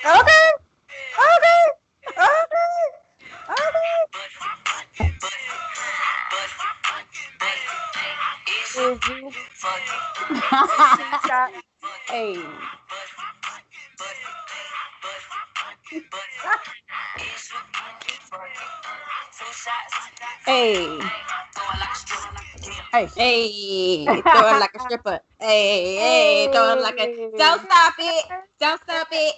Okay. Is you Hey. Hey. Hey. Hey, throw it like a stripper. Hey, throw it like a. Don't stop it. Don't stop it.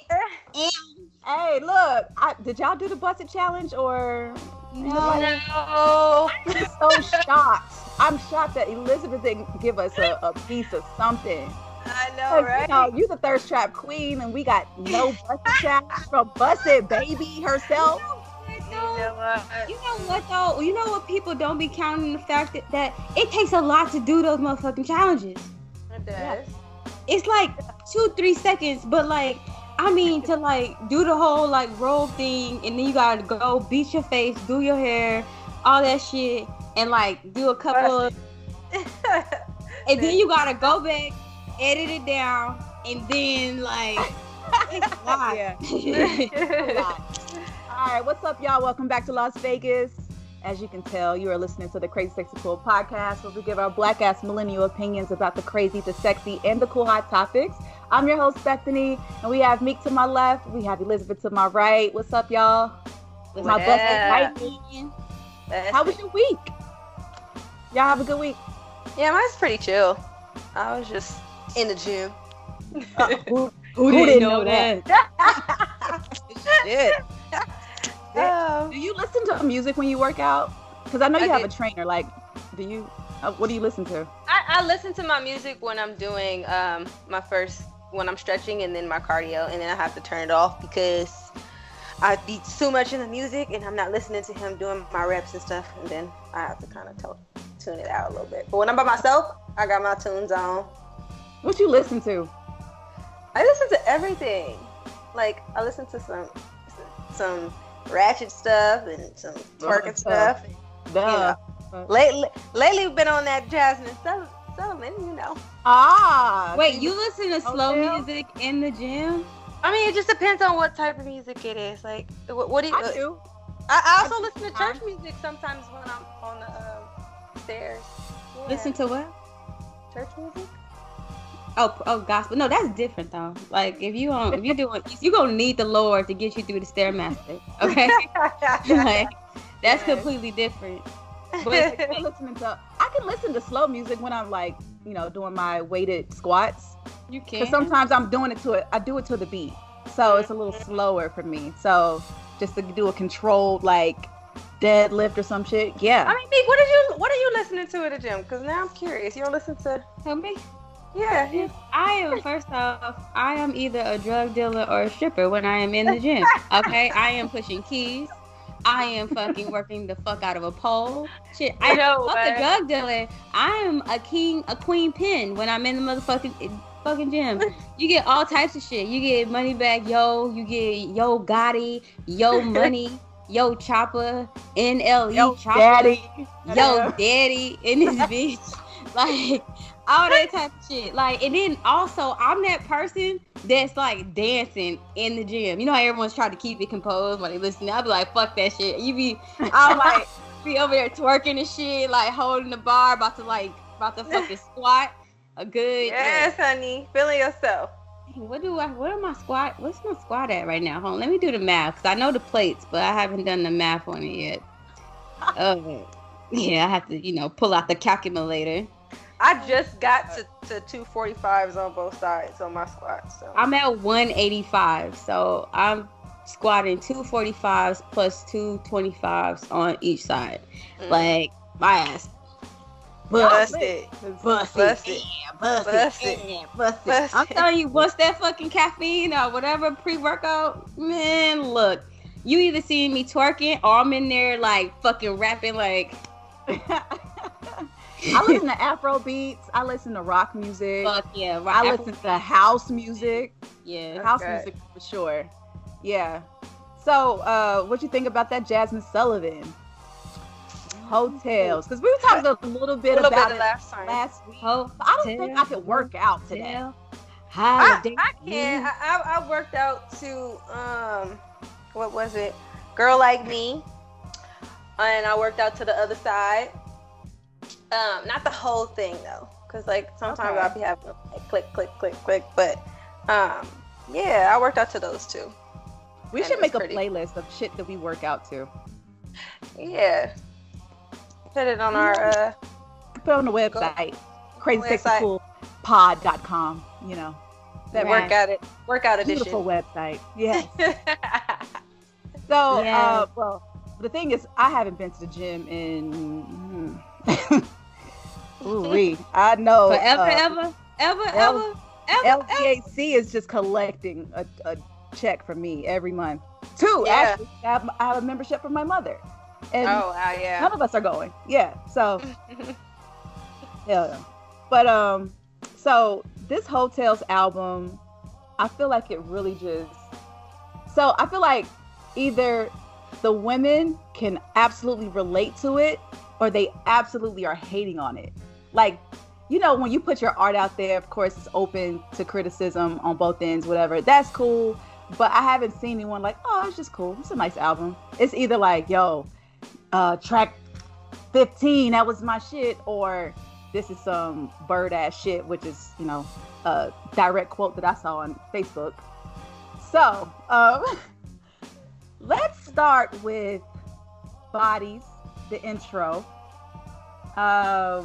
Hey, look. Did y'all do the Busted Challenge or anybody? No. I'm so shocked. I'm shocked that Elizabeth didn't give us a piece of something. I know, right? You the thirst trap queen, and we got no Busted Challenge from Busted Baby herself. You know what? You know what though? You know what people don't be counting the fact that it takes a lot to do those motherfucking challenges. It does. It's like 2-3 seconds, but like I mean to like do the whole like roll thing, and then you gotta go beat your face, do your hair, all that shit, and like do a couple of, and then you gotta go back, edit it down, and then like it's a lot. Yeah. A lot. All right, what's up, y'all? Welcome back to Las Vegas. As you can tell, you are listening to the CrazySexyCool podcast, where we give our black-ass millennial opinions about the crazy, the sexy, and the cool hot topics. I'm your host, Bethany, and we have Meek to my left. We have Elizabeth to my right. What's up, y'all? With my busted right hand. How was your week? Y'all have a good week? Yeah, mine's pretty chill. I was just in the gym. Who didn't know that? Shit. Do you listen to music when you work out? Because I know you have a trainer. Like, do you? What do you listen to? I listen to my music when I'm doing when I'm stretching, and then my cardio, and then I have to turn it off because I be too much in the music, and I'm not listening to him doing my reps and stuff, and then I have to kind of tune it out a little bit. But when I'm by myself, I got my tunes on. What you listen to? I listen to everything. Like, I listen to some ratchet stuff and some twerking stuff. And, lately we've been on that Jazmine Sullivan, you know. Wait, you listen to slow music in the gym? I mean, it just depends on what type of music it is. Like, what do you? I do. I also listen to church music sometimes when I'm on the stairs. Yeah. Listen to what? Church music. Oh, gospel. No, that's different though. Like if you gonna need the Lord to get you through the stairmaster. Okay, like that's completely different. But I can listen to slow music when I'm like, doing my weighted squats. You can. Because sometimes I do it to the beat, so it's a little slower for me. So just to do a controlled like deadlift or some shit. Yeah. I mean, Meek, what are you listening to at the gym? Because now I'm curious. You don't listen to me? Yeah. I am either a drug dealer or a stripper when I am in the gym. Okay, I am pushing keys. I am fucking working the fuck out of a pole. Shit, I know. Fuck the drug dealer. I am a queen pin when I'm in the fucking gym. You get all types of shit. You get money back, yo. You get yo Gotti, yo money, yo chopper, NLE yo chopper, daddy, yo daddy in this bitch. Like all that type of shit. Like, and then also I'm that person that's like dancing in the gym. You know how everyone's trying to keep it composed when they listen. I'll be like, fuck that shit. I'll like be over there twerking and shit, like holding the bar, about to fucking squat a good. Yes, honey, feeling yourself. What's my squat at right now? Hold on, let me do the math, because I know the plates, but I haven't done the math on it yet. Yeah, I have to, pull out the calculator. I just got to 245s on both sides on my squats. So. I'm at 185, so I'm squatting 245s plus 225s on each side. Like, my ass. Busted. I'm telling you, once that fucking caffeine or whatever pre-workout, man, look, you either see me twerking or I'm in there like fucking rapping like. I listen to Afro beats. I listen to rock music. Fuck yeah, I listen to house music. Yeah, house music for sure. Yeah. So, what you think about that Jazmine Sullivan? Heaux Tales, because we were talking a little bit about it last week. I don't think I could work out today. Holiday. I can't. I worked out to what was it? Girl Like Me, and I worked out to the other side. Not the whole thing though, because like sometimes I'll be having like click, click, click, click. But yeah, I worked out to those two. We should make a playlist of shit that we work out to. Yeah. Put it on our put it on the website. CrazySexyCoolPod.com, you know. That workout edition. Beautiful website. Yes. So well, the thing is I haven't been to the gym in ooh-wee. I know forever, ever. LVAC is just collecting a check from me every month. Two, actually. I have a membership from my mother. And none of us are going. Yeah. So yeah. But so this Heaux Tales album, I feel like it really I feel like either the women can absolutely relate to it or they absolutely are hating on it. Like, you know, when you put your art out there, of course, it's open to criticism on both ends, whatever. That's cool. But I haven't seen anyone like, oh, it's just cool. It's a nice album. It's either like, yo, track 15, that was my shit, or this is some bird ass shit, which is, you know, a direct quote that I saw on Facebook. So, let's start with Bodies, the intro. I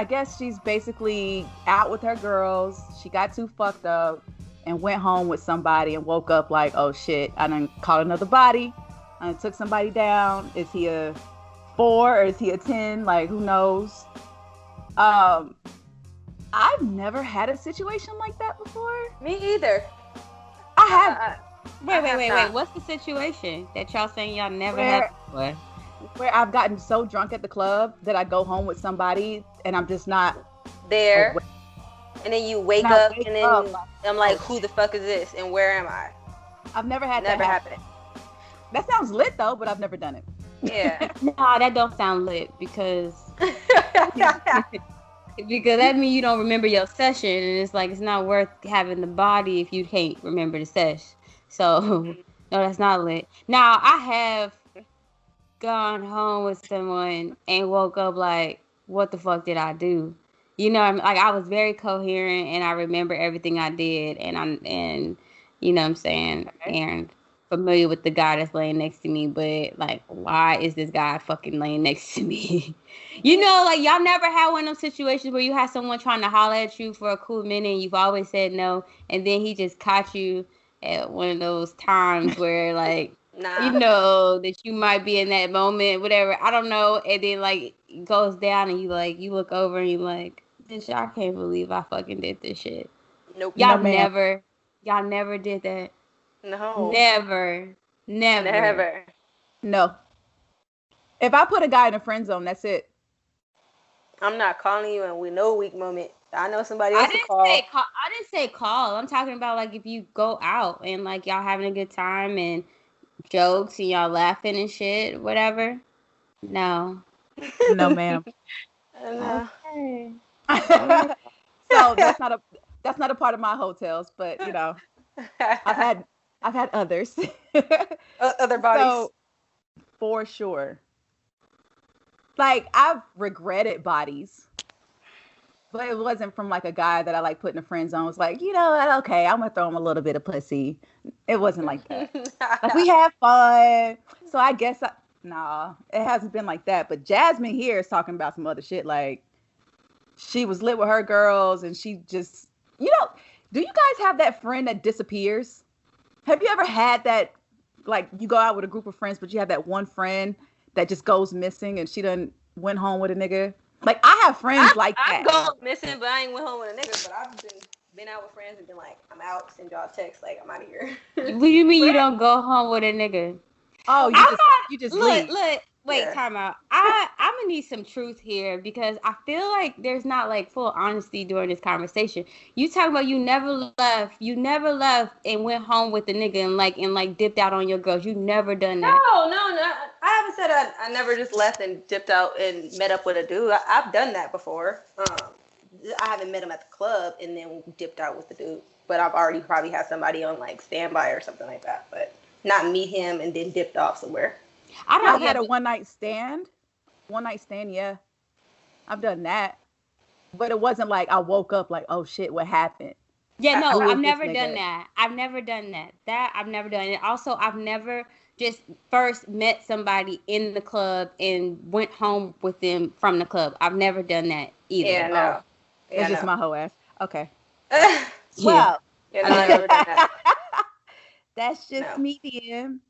guess she's basically out with her girls. She got too fucked up and went home with somebody and woke up like, oh shit, I done caught another body. I done took somebody down. Is he a 4 or is he a 10? Like, who knows? I've never had a situation like that before. Me either. I have. Wait. What's the situation that y'all saying y'all never had before? Where I've gotten so drunk at the club that I go home with somebody and I'm just not there. Aware. And then you wake up and then I'm like, who the fuck is this? And where am I? I've never had that happen. That sounds lit though, but I've never done it. Yeah. Nah, that don't sound lit because because that means you don't remember your session and it's like it's not worth having the body if you can't remember the sesh. So no, that's not lit. Now I have gone home with someone and woke up like, what the fuck did I do? You know, like I was very coherent and I remember everything I did and you know what I'm saying, and familiar with the guy that's laying next to me, but like, why is this guy fucking laying next to me? You know, like y'all never had one of those situations where you had someone trying to holler at you for a cool minute and you've always said no, and then he just caught you at one of those times where like, you know that you might be in that moment, whatever, I don't know, and then like it goes down and you like you look over and you like, bitch, I can't believe I fucking did this shit. Nope. Y'all never did that. No. Never. No. If I put a guy in a friend zone, that's it. I'm not calling you and we know weak moment. I know somebody else to call. I didn't say call. I'm talking about like if you go out and like y'all having a good time and jokes and y'all laughing and shit, whatever. No. No, ma'am. No. Okay. So that's not a part of my hotels, but you know, I've had others. Other bodies. So, for sure. Like I've regretted bodies, but it wasn't from like a guy that I like put in a friend zone. It was like, you know what? Okay, I'm gonna throw him a little bit of pussy. It wasn't like that. Like, we had fun. So I guess it hasn't been like that. But Jazmine here is talking about some other shit. Like she was lit with her girls and she just, you know, do you guys have that friend that disappears? Have you ever had that, like you go out with a group of friends, but you have that one friend that just goes missing and she done went home with a nigga? Like I have friends like that. I've gone missing, but I ain't went home with a nigga, but I've been out with friends and been like, I'm out, send y'all a text, like I'm out of here. What do you mean you don't go home with a nigga? Oh, you just leave. Look, wait, time out. I'm gonna need some truth here because I feel like there's not like full honesty during this conversation. You talking about you never left and went home with the nigga and like dipped out on your girls. You never done that. No. I haven't said I never just left and dipped out and met up with a dude. I've done that before. I haven't met him at the club and then dipped out with the dude. But I've already probably had somebody on like standby or something like that. But not meet him and then dipped off somewhere. I've had a one night stand. Yeah. I've done that. But it wasn't like I woke up like, oh shit, what happened? Yeah, no, I've never done that. I've never done that. I've never done it. Also, I've never just first met somebody in the club and went home with them from the club. I've never done that either. Yeah, no. It's just my whole ass. Okay. Well, I've never done that. That's just medium.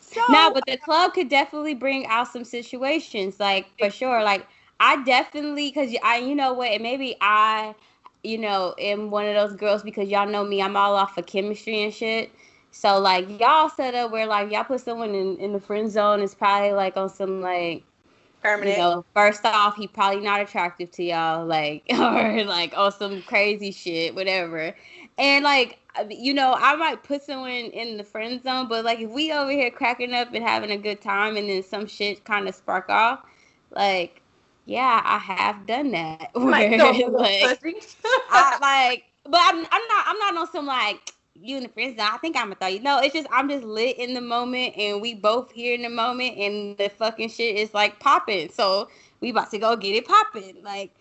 So, no, but the club could definitely bring out some situations, like for sure. Like I definitely, because you know what, and maybe I, you know, am one of those girls because y'all know me. I'm all off of chemistry and shit. So like y'all set up where like y'all put someone in the friend zone, it's probably like on some like permanent. You know, first off, he probably not attractive to y'all, like or like on some crazy shit, whatever. And like, you know, I might put someone in the friend zone, but like if we over here cracking up and having a good time, and then some shit kind of spark off, like, yeah, I have done that. Where, like, but I'm not on some like you in the friend zone. I think I'm gonna throw you. No, it's just I'm just lit in the moment, and we both here in the moment, and the fucking shit is like popping. So we about to go get it popping, like,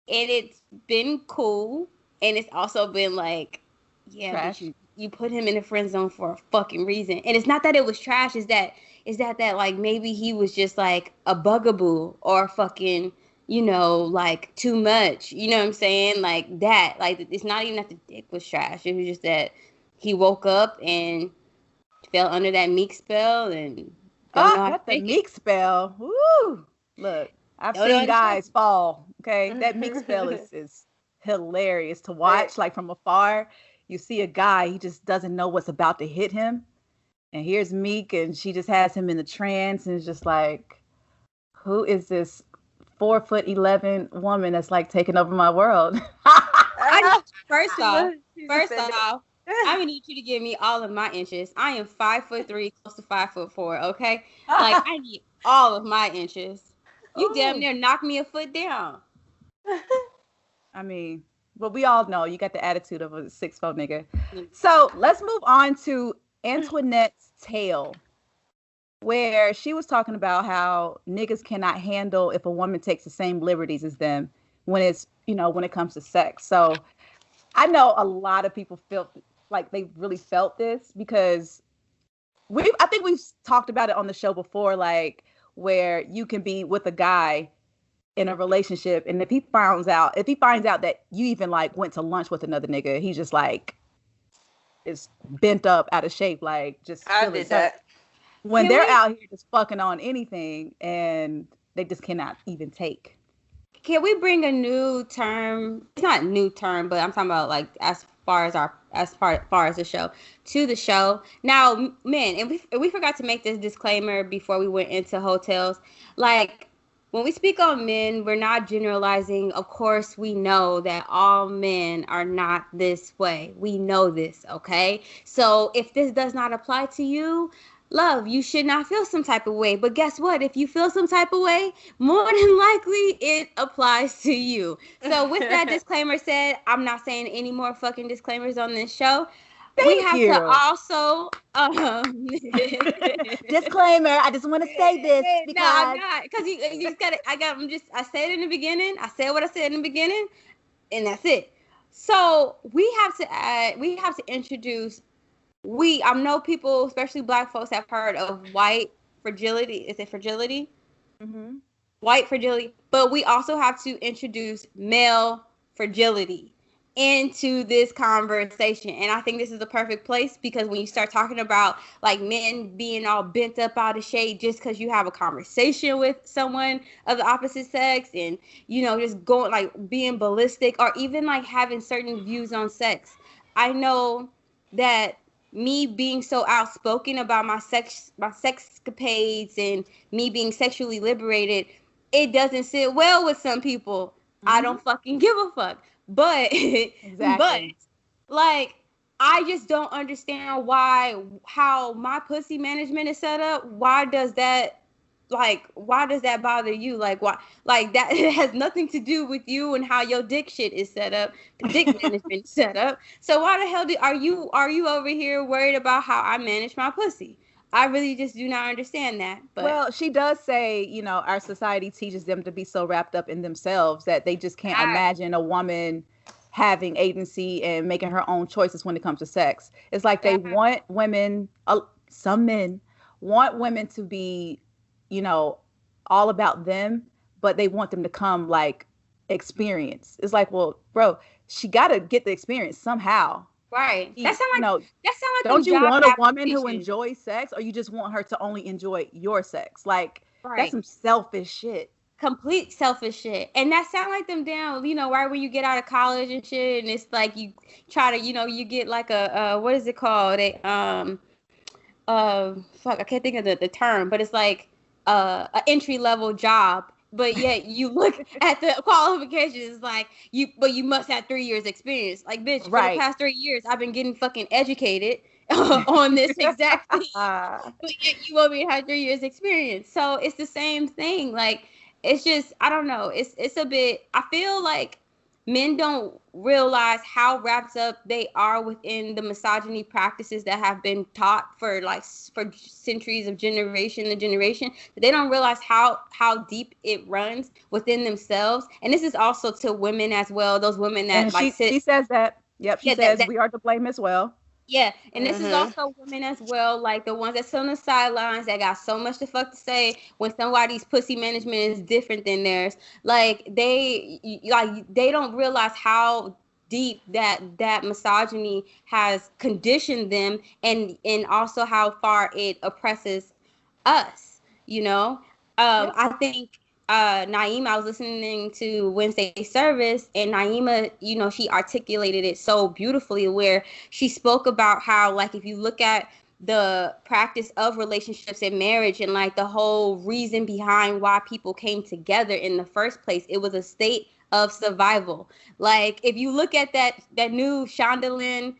and it's been cool. And it's also been like, yeah, you put him in the friend zone for a fucking reason. And it's not that it was trash. Is that like maybe he was just like a bugaboo or fucking, you know, like too much. You know what I'm saying? Like that. Like it's not even that the dick was trash. It was just that he woke up and fell under that Meek spell and got the Meek spell. Woo! Look, I've seen guys fall. Okay, that Meek spell is hilarious to watch. Like from afar, you see a guy, he just doesn't know what's about to hit him, and here's Meek, and she just has him in the trance, and it's just like, who is this 4'11" woman that's like taking over my world? First off, I'm gonna need you to give me all of my inches. I am 5'3", close to 5'4". Okay, like I need all of my inches. You damn near knocked me a foot down. I mean, but we all know you got the attitude of a 6'4" nigga. So let's move on to Antoinette's tale, where she was talking about how niggas cannot handle if a woman takes the same liberties as them when it's, you know, when it comes to sex. So I know a lot of people feel like they really felt this because I think we've talked about it on the show before, like where you can be with a guy in a relationship, and if he finds out that you even like went to lunch with another nigga, he's just like is bent up out of shape, like just I did that. When they're out here just fucking on anything and they just cannot even take. Can we bring a new term? It's not a new term, but I'm talking about like as far as the show to the show. Now, men, and we forgot to make this disclaimer before we went into Heaux Tales. Like when we speak on men, we're not generalizing. Of course, we know that all men are not this way. We know this, okay? So if this does not apply to you, love, you should not feel some type of way. But guess what? If you feel some type of way, more than likely it applies to you. So with that disclaimer said, I'm not saying any more fucking disclaimers on this show. We have to also disclaimer. I just want to say this because no, I'm not, because you just got it. I said it in the beginning. I said what I said in the beginning, and that's it. So we have to introduce. I know people, especially Black folks, have heard of white fragility. Is it fragility? Mm-hmm. White fragility. But we also have to introduce male fragility into this conversation. And I think this is the perfect place, because when you start talking about like men being all bent up out of shape just because you have a conversation with someone of the opposite sex, and, you know, just going like being ballistic, or even like having certain views on sex. I know that me being so outspoken about my sexcapades and me being sexually liberated, it doesn't sit well with some people. Mm-hmm. I don't fucking give a fuck. But exactly. But like, I just don't understand how my pussy management is set up. Why does that why does that bother you? Like, why? Like, that it has nothing to do with you and how your dick shit is set up, the dick management set up. So why the hell are you over here worried about how I manage my pussy? I really just do not understand that. But well, she does say, our society teaches them to be so wrapped up in themselves that they just can't imagine a woman having agency and making her own choices when it comes to sex. It's like they want women, some men want women to be, all about them, but they want them to come like experience. It's like, well, bro, she got to get the experience somehow. Right. That sound like don't you want a woman who enjoys sex, or you just want her to only enjoy your sex? Like, that's some selfish shit. Complete selfish shit. And that sound like them down, right when you get out of college and shit, and it's like you try to, you get like a what is it called? Fuck, I can't think of the term, but it's like an entry level job. But yet you look at the qualifications like you must have 3 years experience. Like, bitch, for the past 3 years, I've been getting fucking educated on this exact thing. But yet you want me to have 3 years experience. So it's the same thing. Like, it's just, I don't know. It's a bit, I feel like men don't realize how wrapped up they are within the misogyny practices that have been taught for centuries of generation to generation. They don't realize how deep it runs within themselves. And this is also to women as well. Those women that she says that. Yep, she says we are to blame as well. Yeah, and this is also women as well, like the ones that sit on the sidelines that got so much to fuck to say when somebody's pussy management is different than theirs. Like they don't realize how deep that misogyny has conditioned them, and also how far it oppresses us. I think Naima, I was listening to Wednesday service, and Naima, she articulated it so beautifully, where she spoke about how, like, if you look at the practice of relationships and marriage and like the whole reason behind why people came together in the first place, it was a state of survival. Like, if you look at that new Shonda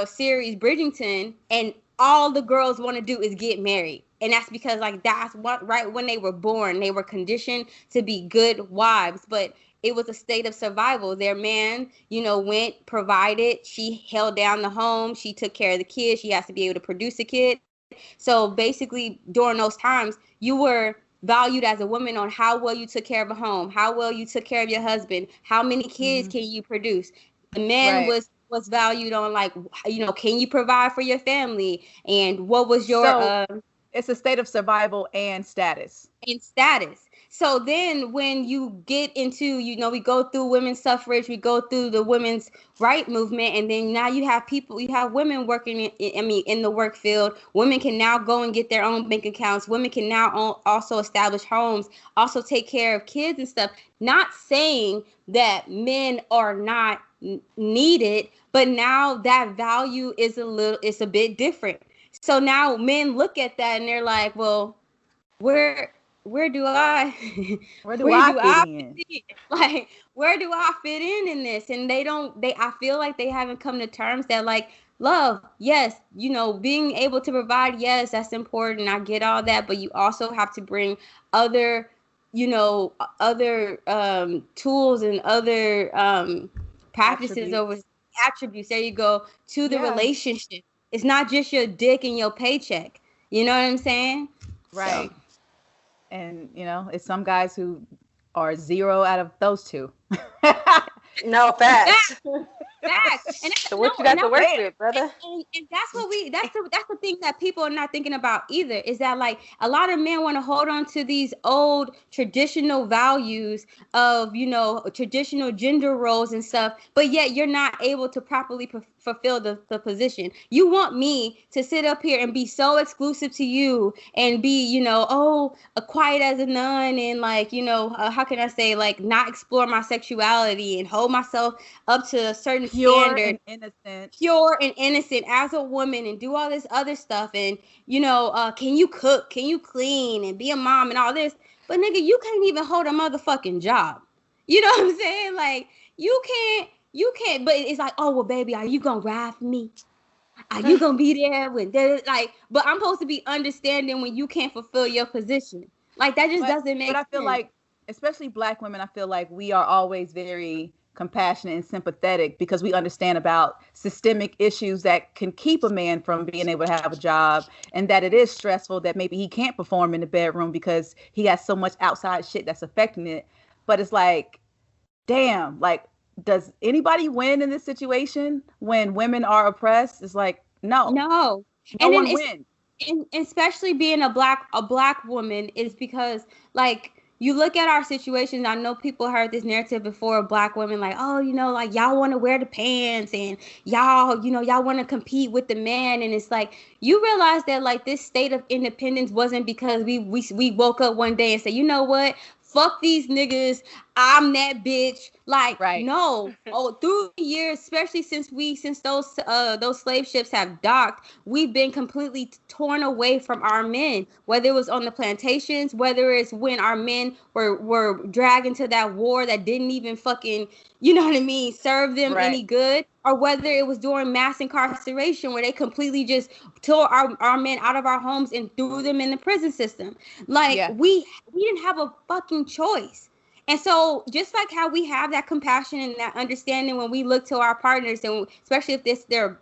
series Bridgerton, and all the girls want to do is get married. And that's because, like, that's what, right when they were born, they were conditioned to be good wives. But it was a state of survival. Their man, went, provided. She held down the home. She took care of the kids. She has to be able to produce a kid. So basically, during those times, you were valued as a woman on how well you took care of a home, how well you took care of your husband, how many kids can you produce. The man was valued on, like, can you provide for your family, and what was your it's a state of survival and status. So then when you get into, we go through women's suffrage, we go through the women's right movement, and then now you have women working in the work field. Women can now go and get their own bank accounts. Women can now also establish homes, also take care of kids and stuff. Not saying that men are not needed, but now that value is a bit different. So now men look at that and they're like, well, where do I fit in? Like, where do I fit in this? And I feel like they haven't come to terms that, like, love, yes, being able to provide, yes, that's important. I get all that, but you also have to bring other tools and other practices over attributes. There you go, to the relationship. It's not just your dick and your paycheck. You know what I'm saying? Right. So. And, it's some guys who are 0 out of those two. No, facts. Facts. And so what you got to work with, brother? And that's the thing that people are not thinking about either, is that, like, a lot of men want to hold on to these old traditional values of, traditional gender roles and stuff, but yet you're not able to properly fulfill the position. You want me to sit up here and be so exclusive to you and be, quiet as a nun, and, like, how can I say, like, not explore my sexuality and hold myself up to a certain standard, pure and innocent as a woman, and do all this other stuff, and can you cook, can you clean, and be a mom and all this, but nigga, you can't even hold a motherfucking job. You know what I'm saying? Like, you can't, but it's like, oh, well, baby, are you gonna ride for me? You gonna be there when like, but I'm supposed to be understanding when you can't fulfill your position. Like that just doesn't make sense. But I feel like, especially Black women, I feel like we are always very compassionate and sympathetic because we understand about systemic issues that can keep a man from being able to have a job, and that it is stressful that maybe he can't perform in the bedroom because he has so much outside shit that's affecting it. But it's like, damn, like, does anybody win in this situation when women are oppressed? It's like, no one wins. And especially being a black woman is because, like, you look at our situations. I know people heard this narrative before of Black women, like, oh, like, y'all want to wear the pants and y'all want to compete with the man. And it's like, you realize that, like, this state of independence wasn't because we woke up one day and said, you know what? Fuck these niggas. I'm that bitch. Like, right. No. Oh, through the years, especially since those slave ships have docked, we've been completely torn away from our men. Whether it was on the plantations, whether it's when our men were dragged into that war that didn't even fucking, serve them any good, or whether it was during mass incarceration where they completely just tore our men out of our homes and threw them in the prison system. Like, we didn't have a fucking choice. And so just like how we have that compassion and that understanding when we look to our partners, and especially if they're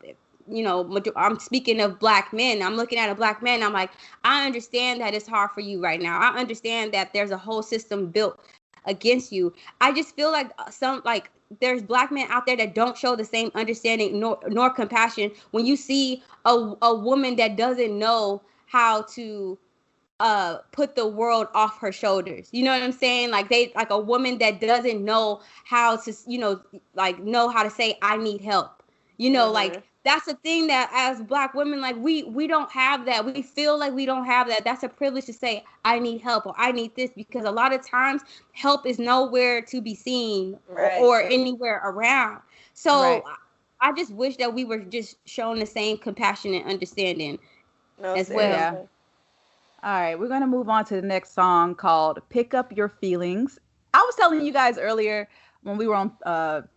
I'm speaking of Black men, I'm looking at a Black man, I'm like, I understand that it's hard for you right now. I understand that there's a whole system built against you. I just feel like there's Black men out there that don't show the same understanding nor compassion when you see a woman that doesn't know how to put the world off her shoulders. You know what I'm saying? Like a woman that doesn't know how to, know how to say, I need help. Like, that's a thing that as Black women, like, we don't have that. We feel like we don't have that. That's a privilege to say, I need help or I need this, because a lot of times help is nowhere to be seen or anywhere around. So I just wish that we were just shown the same compassion and understanding as well. Yeah. All right, we're going to move on to the next song called Pick Up Your Feelings. I was telling you guys earlier when we were on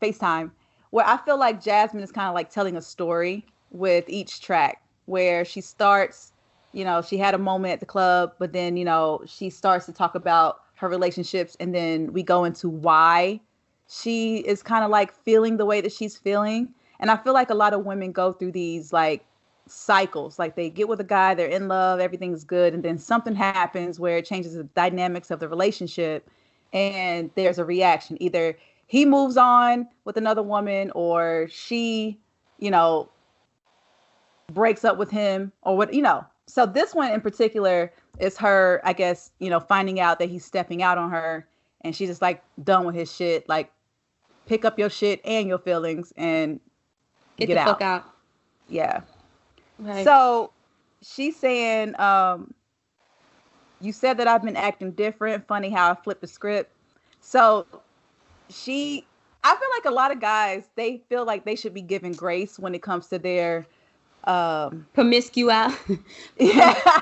FaceTime, where I feel like Jazmine is kind of like telling a story with each track, where she starts, she had a moment at the club, but then, she starts to talk about her relationships, and then we go into why she is kind of like feeling the way that she's feeling. And I feel like a lot of women go through these like cycles. Like, they get with a guy, they're in love, everything's good, and then something happens where it changes the dynamics of the relationship, and there's a reaction. Either he moves on with another woman, or she, breaks up with him, or what, So this one in particular is her, I guess, finding out that he's stepping out on her, and she's just like done with his shit. Like, pick up your shit and your feelings and get the fuck out. Yeah. Right. So she's saying, you said that I've been acting different. Funny how I flipped the script. So I feel like a lot of guys, they feel like they should be given grace when it comes to their promiscuous. Yeah.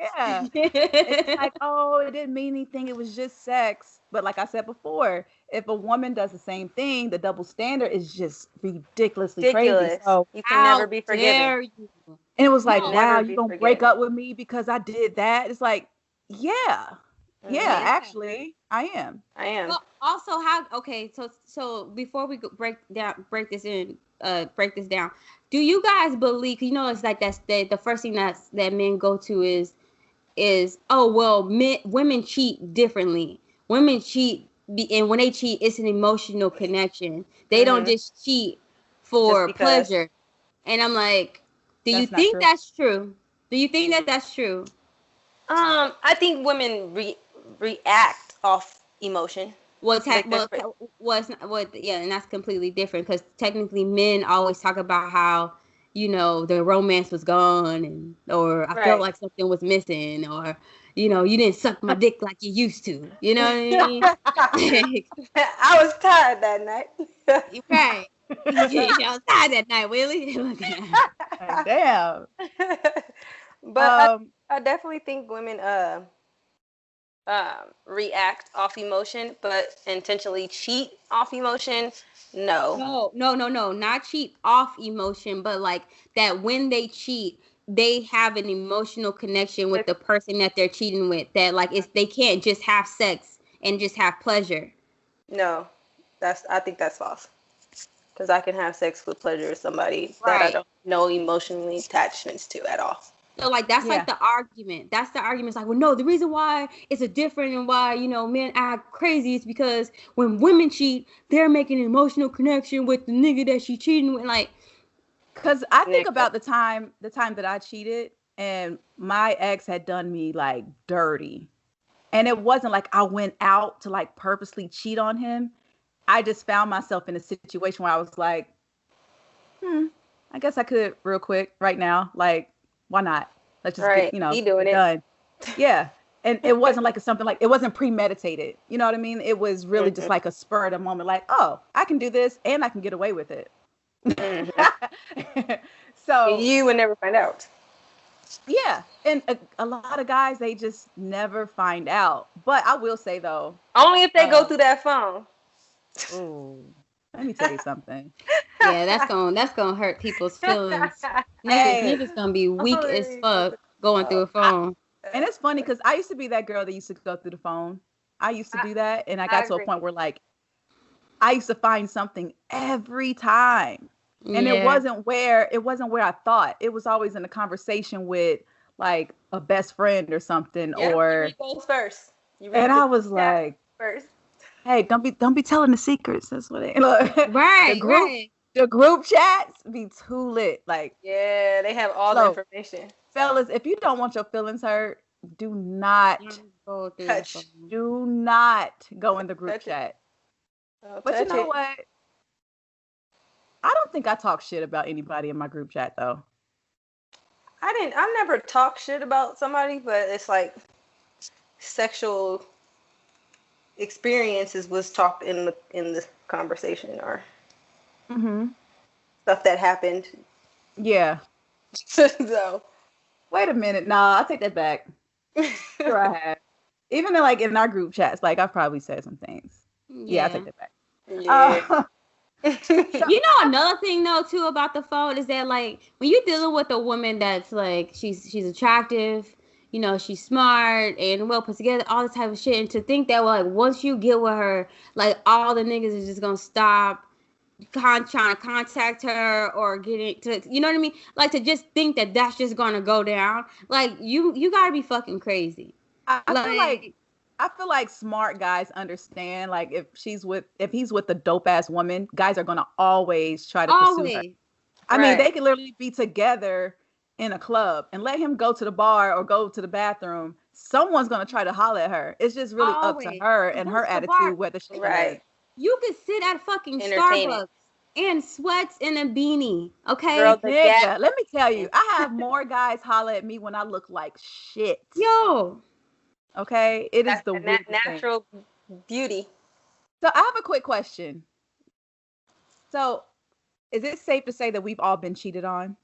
Yeah. It's like, oh, it didn't mean anything. It was just sex. But like I said before, if a woman does the same thing, the double standard is just ridiculously crazy. So you can never be forgiven. And it was like, wow, you gonna break up with me because I did that? It's like, yeah, actually, I am. Well, also, so before we break this down, do you guys believe? It's like that's the first thing that men go to is oh, well, women cheat differently. Women cheat, and when they cheat, it's an emotional connection. They don't just cheat for pleasure. And I'm like, do you think that's true? Do you think that that's true? I think women react off emotion. And that's completely different, because technically men always talk about how, the romance was gone, or I felt like something was missing, or, you didn't suck my dick like you used to. You know what I mean? I was tired that night. Right. I was tired that night, Willie. Damn. But I definitely think women react off emotion, but intentionally cheat off emotion. No. No, not cheat off emotion, but like that when they cheat, they have an emotional connection with the person that they're cheating with. That like they can't just have sex and just have pleasure. No, I think that's false. Because I can have sex with pleasure with somebody that I don't know emotionally attachments to at all. So like that's like the argument. That's the argument. It's like, well, no, the reason why it's a different and why men act crazy is because when women cheat, they're making an emotional connection with the nigga that she cheating with. Like, because I think about the time that I cheated, and my ex had done me like dirty, and it wasn't like I went out to like purposely cheat on him. I just found myself in a situation where I was like, I guess I could real quick right now, like. Why not? Let's just get, be doing done. Yeah. And it wasn't like something like, it wasn't premeditated. You know what I mean? It was really just like a spur of the moment, like, oh, I can do this and I can get away with it. So you would never find out. Yeah. And a lot of guys, they just never find out. But I will say though. Only if they go through that phone. Ooh. Let me tell you something. Yeah, that's gonna hurt people's feelings. Niggas gonna be weak as fuck going through a phone. And it's funny because I used to be that girl that used to go through the phone. I used to do that, and I got to a point where like I used to find something every time, and it wasn't where I thought. It was always in a conversation with like a best friend or something, or you goes first. And I was like, first. Hey, don't be telling the secrets. That's what it look. Right. The group chats be too lit. Like, yeah, they have all the information. Fellas, if you don't want your feelings hurt, do not go Do not go in the group chat. But you know what? I don't think I talk shit about anybody in my group chat though. I never talk shit about somebody, but it's like sexual experiences was talked in the conversation or stuff that happened. Yeah. So wait a minute. Nah, I'll take that back. Sure I have. Even in our group chats, like I've probably said some things. Yeah, I'll take that back. Yeah. Another thing though too about the phone is that like when you're dealing with a woman that's like she's attractive, she's smart and well put together, all this type of shit, and to think that like once you get with her, like all the niggas is just gonna stop trying to contact her or getting to, you know what I mean? Like to just think that that's just gonna go down, like you gotta be fucking crazy. I feel like smart guys understand, like if he's with a dope ass woman, guys are gonna always try to pursue her. I mean, they can literally be together in a club and let him go to the bar or go to the bathroom. Someone's gonna try to holler at her. It's just really up to her and her attitude whether she You could sit at fucking Starbucks in sweats and a beanie, okay? Girl, let me tell you, I have more guys holler at me when I look like shit. Yo. Okay, it is the natural beauty. So I have a quick question. So, is it safe to say that we've all been cheated on?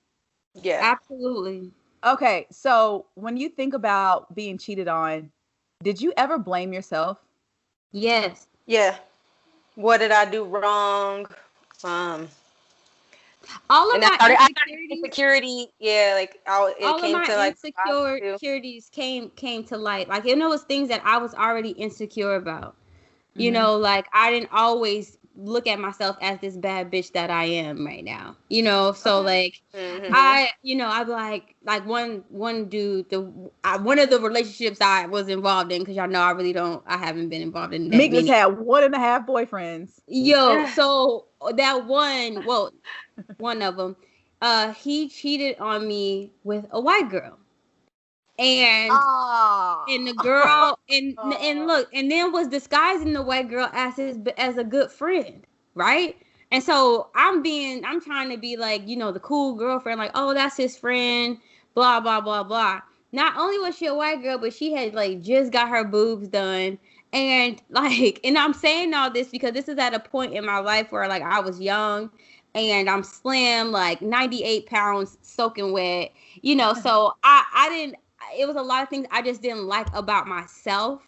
Yeah, absolutely. Okay, so when you think about being cheated on, did you ever blame yourself? Yes. Yeah. What did I do wrong? All of my insecurity, insecurities came to light. Like, it was things that I was already insecure about. Like I didn't always look at myself as this bad bitch that I am right now. So like I'd be like one dude, one of the relationships I was involved in, because y'all know I haven't been involved in that. Meek just had 1.5 boyfriends. Yo, so that one of them, he cheated on me with a white girl. And the girl and look, and then was disguising the white girl as a good friend, right? And so I'm trying to be like, the cool girlfriend, like, oh, that's his friend, blah blah blah blah. Not only was she a white girl, but she had like just got her boobs done, and I'm saying all this because this is at a point in my life where like I was young, and I'm slim, like 98 pounds, soaking wet, So I didn't. It was a lot of things I just didn't like about myself.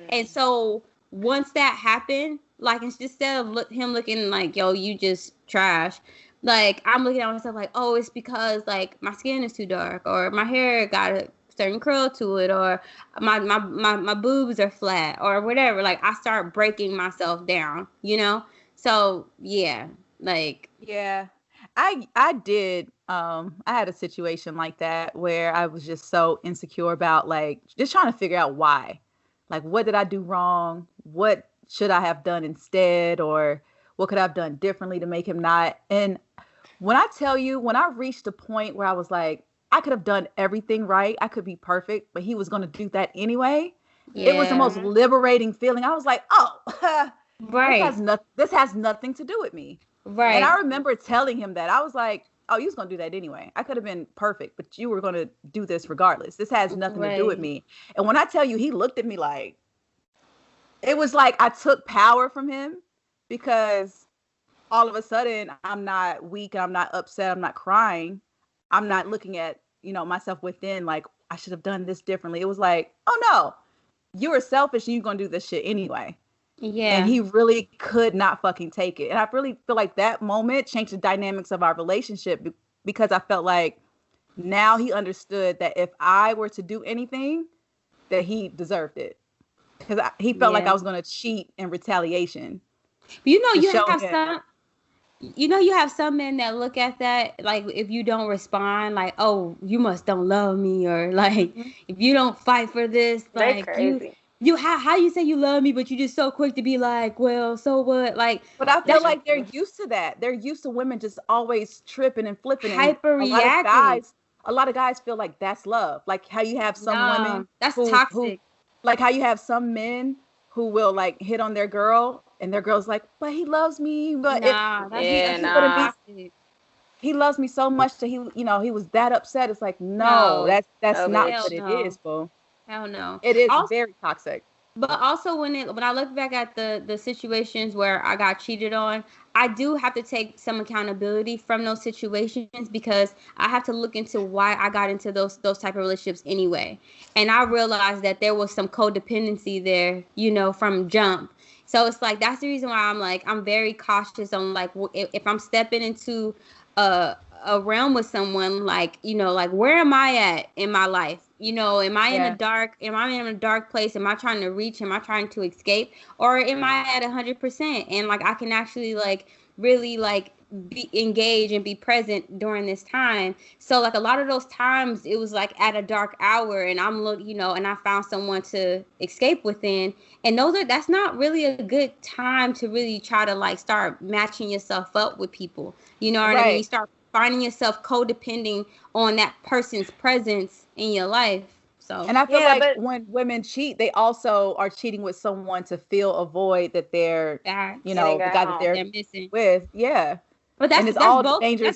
And so once that happened, like instead of him looking like, yo, you just trash, like I'm looking at myself like, oh, it's because like my skin is too dark, or my hair got a certain curl to it, or my boobs are flat, or whatever. Like I start breaking myself down, you know. So yeah, like Yeah, I did. I had a situation like that where I was just so insecure about like just trying to figure out why. Like, what did I do wrong? What should I have done instead? Or what could I have done differently to make him not? And when I tell you, when I reached a point where I was like, I could have done everything right, I could be perfect, but he was going to do that anyway. It was the most liberating feeling. I was like, oh, right, this has nothing to do with me. right. And I remember telling him that. I was like, oh, you was going to do that anyway. I could have been perfect, but you were going to do this regardless. This has nothing to do with me. And when I tell you, he looked at me like, it was like I took power from him, because all of a sudden I'm not weak, I'm not upset, I'm not crying. I'm not looking at, myself within like I should have done this differently. It was like, oh no, you were selfish and you're going to do this shit anyway. Yeah. And he really could not fucking take it. And I really feel like that moment changed the dynamics of our relationship, because I felt like now he understood that if I were to do anything, that he deserved it. Because he felt like I was going to cheat in retaliation. You have some men that look at that, like, if you don't respond, like, oh, you must don't love me, or like, if you don't fight for this, like, how you say you love me, but you just so quick to be like, well, so what? Like, but I feel like they're used to that. They're used to women just always tripping and flipping, hyper reacting. A lot of guys feel like that's love. Like how you have some women that's toxic. Like how you have some men who will like hit on their girl, and their girl's like, but he loves me. But he loves me so much that he was that upset. It's like, no, that's not what it is, boo. Hell no. It is very toxic. But also when I look back at the situations where I got cheated on, I do have to take some accountability from those situations, because I have to look into why I got into those type of relationships anyway. And I realized that there was some codependency there, from jump. So it's like, that's the reason why I'm very cautious on like, if I'm stepping into a realm with someone, like, like, where am I at in my life? Am I in a dark place? Am I trying to reach? Am I trying to escape? Or am I at 100%? And like, I can actually like really like be engaged and be present during this time. So like a lot of those times it was like at a dark hour, and and I found someone to escape within. And that's not really a good time to really try to like start matching yourself up with people. You know what I mean? You start finding yourself codepending on that person's presence in your life. So, and I feel like when women cheat, they also are cheating with someone to fill a void that they're, the guy that they're missing with. Yeah. But that's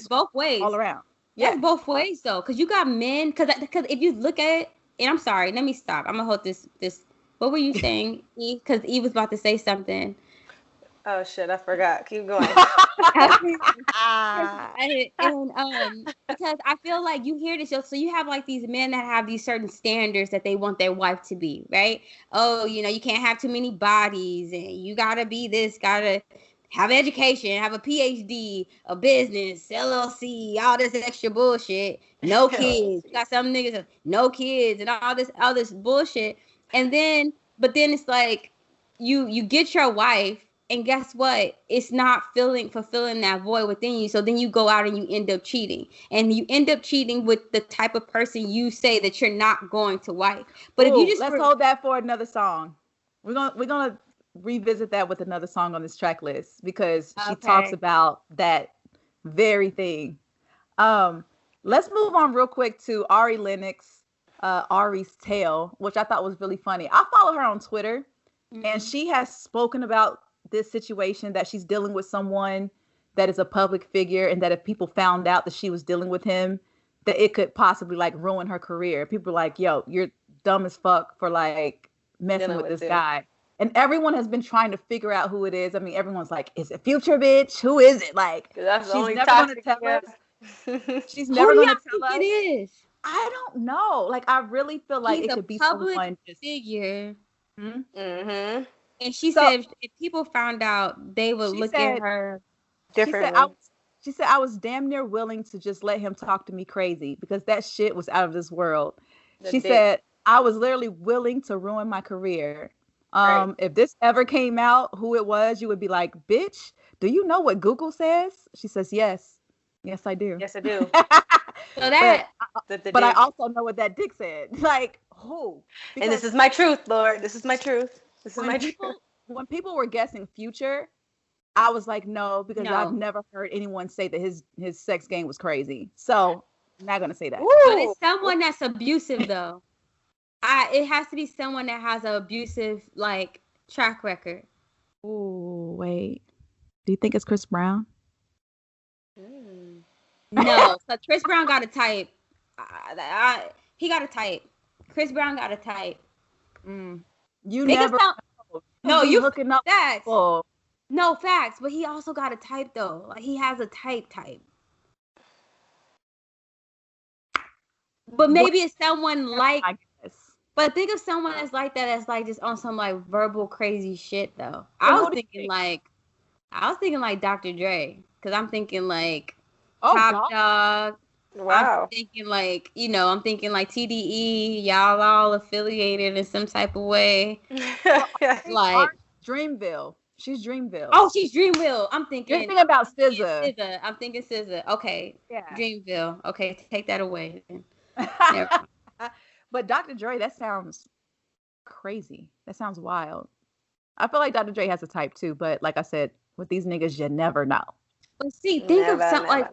both ways. All around. Yeah. That's both ways though. Cause you got men, cause if you look at it, and I'm sorry, let me stop. I'm gonna hold this, what were you saying, E? Cause E was about to say something. Oh shit, I forgot. Keep going. Because I feel like you hear this, so you have like these men that have these certain standards that they want their wife to be, right? Oh, you can't have too many bodies, and you gotta be this, gotta have an education, have a PhD, a business, LLC, all this extra bullshit. No kids. You got some niggas no kids and all this bullshit. But then it's like you get your wife. And guess what? It's not fulfilling that void within you. So then you go out and you end up cheating. And you end up cheating with the type of person you say that you're not going to wife. But if you just let's hold that for another song. We're gonna revisit that with another song on this track list, because she talks about that very thing. Let's move on real quick to Ari Lennox, Ari's Tale, which I thought was really funny. I follow her on Twitter, and she has spoken about this situation that she's dealing with someone that is a public figure, and that if people found out that she was dealing with him, that it could possibly like ruin her career. People are like, yo, you're dumb as fuck for like messing with this guy. And everyone has been trying to figure out who it is. I mean, everyone's like, is it Future, bitch? Who is it? Like, that's she's never going to tell us. She's never going to tell us. It is. I don't know. Like, I really feel like it could be someone figure. Mm-hmm. And she said if people found out, they would look at her differently. She said I was damn near willing to just let him talk to me crazy because that shit was out of this world. She said I was literally willing to ruin my career. If this ever came out, who it was, you would be like, bitch, do you know what Google says? She says, yes. Yes, I do. Yes, I do. So that, but I also know what that dick said. Like, who? And this is my truth, Lord. This is my truth. This is my truth. When people were guessing Future, I was like, no, because I've never heard anyone say that his sex game was crazy. So I'm not gonna say that. But it's someone that's abusive though. It has to be someone that has an abusive like track record. Ooh, wait. Do you think it's Chris Brown? No, so Chris Brown got a type. He got a type. Chris Brown got a type. You never. No, you looking up facts. People. No facts, but he also got a type though. Like he has a type. But maybe it's someone like. But think of someone that's like that, that's like just on some like verbal crazy shit though. I was thinking like Dr. Dre, because I'm thinking like Top Dog. Wow. I'm thinking like, I'm thinking like TDE, y'all all affiliated in some type of way. Like Dreamville. She's Dreamville. Oh, she's Dreamville. I'm thinking. You're thinking about SZA. I'm thinking SZA. Okay. Yeah. Dreamville. Okay, take that away. But Dr. Dre, that sounds crazy. That sounds wild. I feel like Dr. Dre has a type too, but like I said, with these niggas, you never know. But see, think of something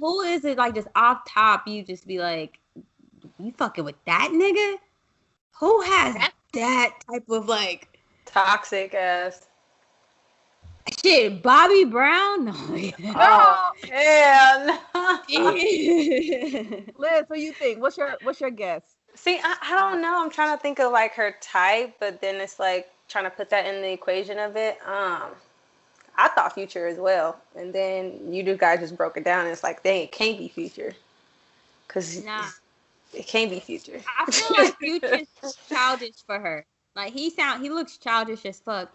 who is it like just off top? You just be like, you fucking with that nigga? Who has that type of like toxic ass shit? Bobby Brown? No. Oh hell no. Liz, what do you think? What's your guess? See, I don't know. I'm trying to think of like her type, but then it's like trying to put that in the equation of it. I thought Future as well, and then you guys just broke it down. And it's like, dang, it can't be Future, cause it can't be Future. I feel like Future's childish for her. Like he looks childish as fuck.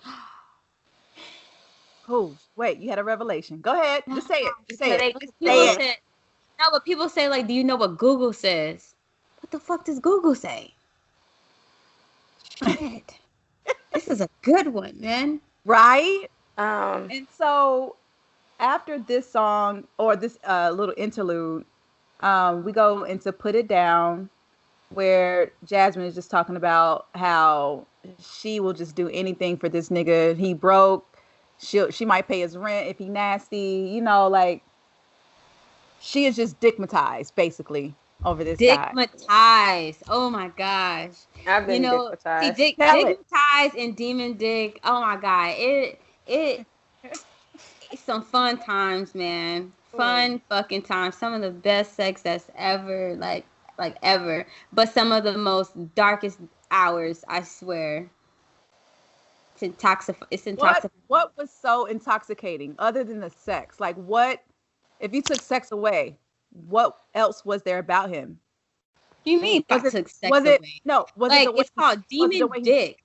Who? Wait, you had a revelation. Go ahead, just say it. Just say it. No, but people say like, do you know what Google says? What the fuck does Google say? Shit. This is a good one, man. Right? And so after this song or this little interlude, we go into Put It Down, where Jazmine is just talking about how she will just do anything for this nigga. He broke. She might pay his rent if he nasty. Like she is just dickmatized basically over this guy. Dickmatized. Oh my gosh. I've been dickmatized. Dickmatized and demon dick. Oh my god. It's some fun times, man. Fun fucking times. Some of the best sex that's ever like ever. But some of the most darkest hours, I swear. It's intoxicating. What was so intoxicating other than the sex? Like what if you took sex away? What else was there about him? What do you mean? Took sex away? It's called demon dick.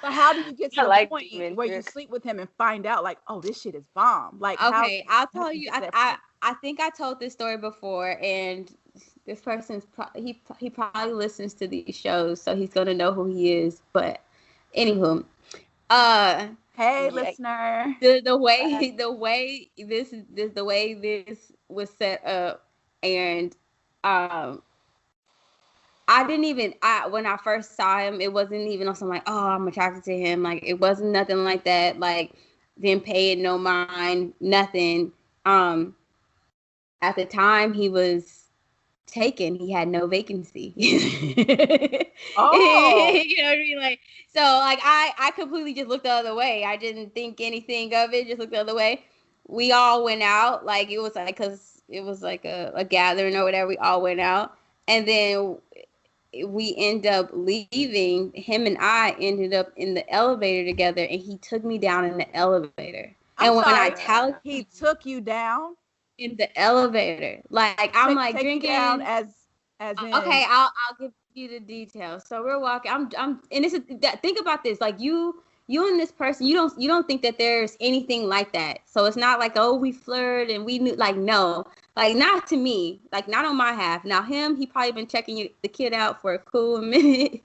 How do you get to the point where you sleep with him and find out like, oh, this shit is bomb? Like, okay, I'll tell you. I think I told this story before, and this person's he probably listens to these shows, so he's gonna know who he is. But anywho, hey, listener. The way this was set up, and when I first saw him, it wasn't even on some like, oh, I'm attracted to him. Like it wasn't nothing like that. Like didn't pay it no mind, nothing. At the time he was taken, he had no vacancy. Oh. You know what I mean? Like, so like I completely just looked the other way. I didn't think anything of it, just looked the other way. We all went out, like it was like, cause it was like a gathering or whatever. We all went out, and then we end up leaving. Him and I ended up in the elevator together, and he took me down in the elevator. He took you down in the elevator, like I'm like take drinking down as in, okay. I'll give you the details. So we're walking. I'm, and think about this. Like you and this person, you don't think that there's anything like that. So it's not like, oh, we flirted and we knew. Like, no, like not to me. Like not on my half. Now him, he probably been checking the kid out for a cool minute.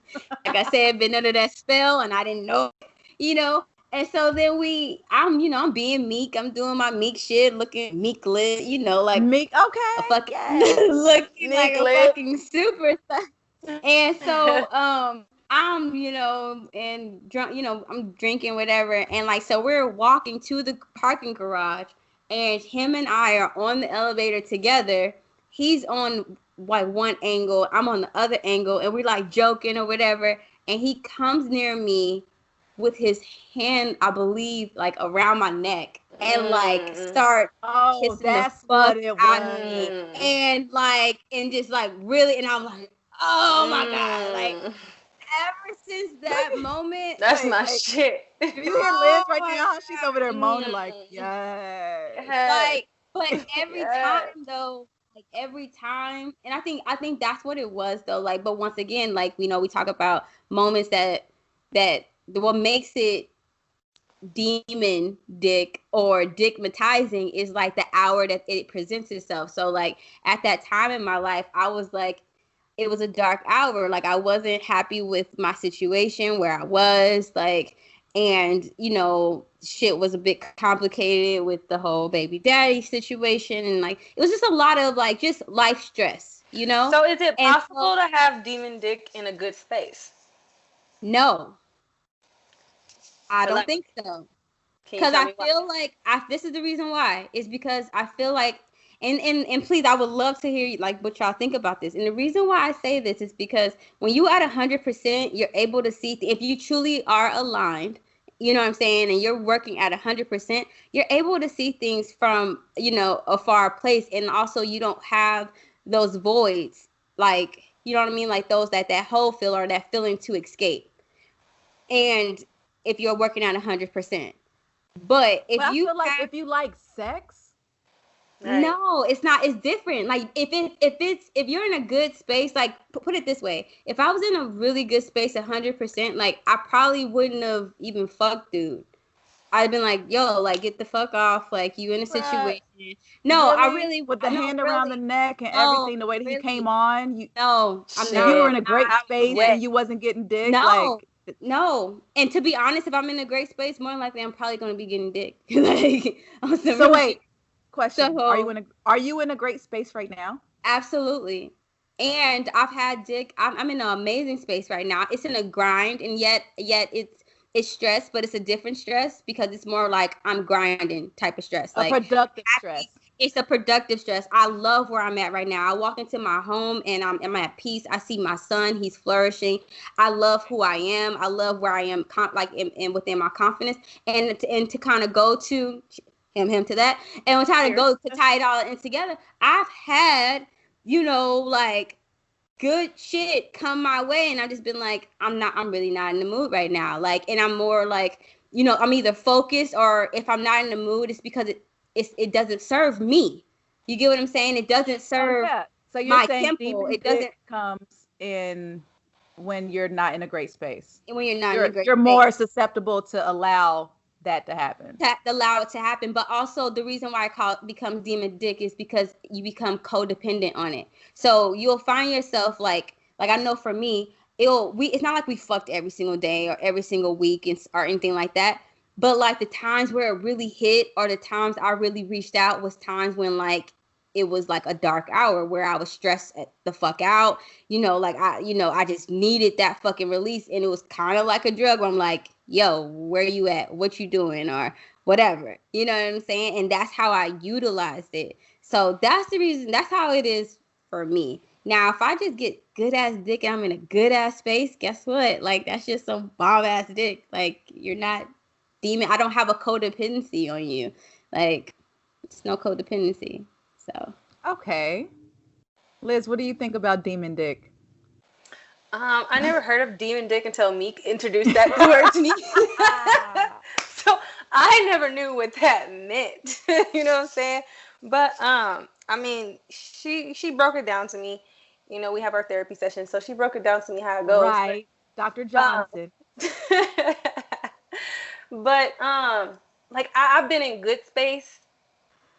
Like I said, been under that spell, and I didn't know. And so then I'm being Meek. I'm doing my Meek shit, looking Meek lit, like Meek. Okay. a fucking looking Meek like lit. a fucking superstar. And so I'm, and drunk, I'm drinking whatever, and like so we're walking to the parking garage, and him and I are on the elevator together. He's on like one angle, I'm on the other angle, and we're like joking or whatever. And he comes near me with his hand, I believe, like around my neck, and like start kissing the fuck out of me, and just like really, and I'm like, oh my god, like ever since that moment, that's my shit. Do you hear Liz right now? She's over there moaning like, yes. Like, but every time though. Like every time, and I think that's what it was though. Like, but once again, like we talk about moments that what makes it demon dick or dickmatizing is like the hour that it presents itself. So like at that time in my life, I was like, it was a dark hour. Like I wasn't happy with my situation where I was, like, and shit was a bit complicated with the whole baby daddy situation, and like it was just a lot of like just life stress, So is it possible to have demon dick in a good space? No, I don't think so. Because I feel like this is the reason why. Is because I feel like, and please, I would love to hear like what y'all think about this. And the reason why I say this is because when you at 100%, you're able to see if you truly are aligned. You know what I'm saying? And you're working at 100%, you're able to see things from, a far place. And also you don't have those voids, like, you know what I mean? Like those, that hole feel or that feeling to escape. And if you're working at 100%. But if I feel like if you like sex. Right. No, it's not. It's different. Like if you're in a good space, like put it this way, if I was in a really good space, 100%, like I probably wouldn't have even fucked dude. I'd been like, yo, like get the fuck off, like you in a situation. No, really? I really with the hand around the neck and everything, the way that he came on. I'm not. You were in a great space and you wasn't getting dick. No. And to be honest, if I'm in a great space, more than likely I'm probably gonna be getting dick. Like so wait. Question: Are you in a great space right now? Absolutely. And I've had dick. I'm in an amazing space right now. It's in a grind, and yet it's stress, but it's a different stress because it's more like I'm grinding type of stress. Like productive stress. It's a productive stress. I love where I'm at right now. I walk into my home and I'm at peace. I see my son; he's flourishing. I love who I am. I love where I am, and within my confidence, and to kind of go to. Him to that, and we're trying to go to tie it all in together. I've had, like good shit come my way, and I've just been like, I'm really not in the mood right now. Like, and I'm more like, I'm either focused, or if I'm not in the mood, it's because it doesn't serve me. You get what I'm saying? It doesn't serve. So you're my saying temple. It doesn't comes in when you're not in a great space. And when you're not in a great space, you're more susceptible to allow that to happen. Allow it to happen. But also the reason why I becomes demon dick is because you become codependent on it. So you'll find yourself like I know for me, it's not like we fucked every single day or every single week or anything like that. But like the times where it really hit or the times I really reached out was times when like it was like a dark hour where I was stressed the fuck out. I just needed that fucking release, and it was kind of like a drug where I'm like, yo, where you at? What you doing? Or whatever. You know what I'm saying? And that's how I utilized it. So that's the reason. That's how it is for me. Now, if I just get good ass dick and I'm in a good ass space, guess what? Like, that's just some bomb ass dick. Like, you're not demon. I don't have a codependency on you. Like, it's no codependency. So. Okay. Liz, what do you think about demon dick? I never heard of demon dick until Meek introduced that word to me. So I never knew what that meant. You know what I'm saying? But I mean, she broke it down to me. You know, we have our therapy session, so she broke it down to me how it goes. Right, Dr. Johnson. But like I've been in good space,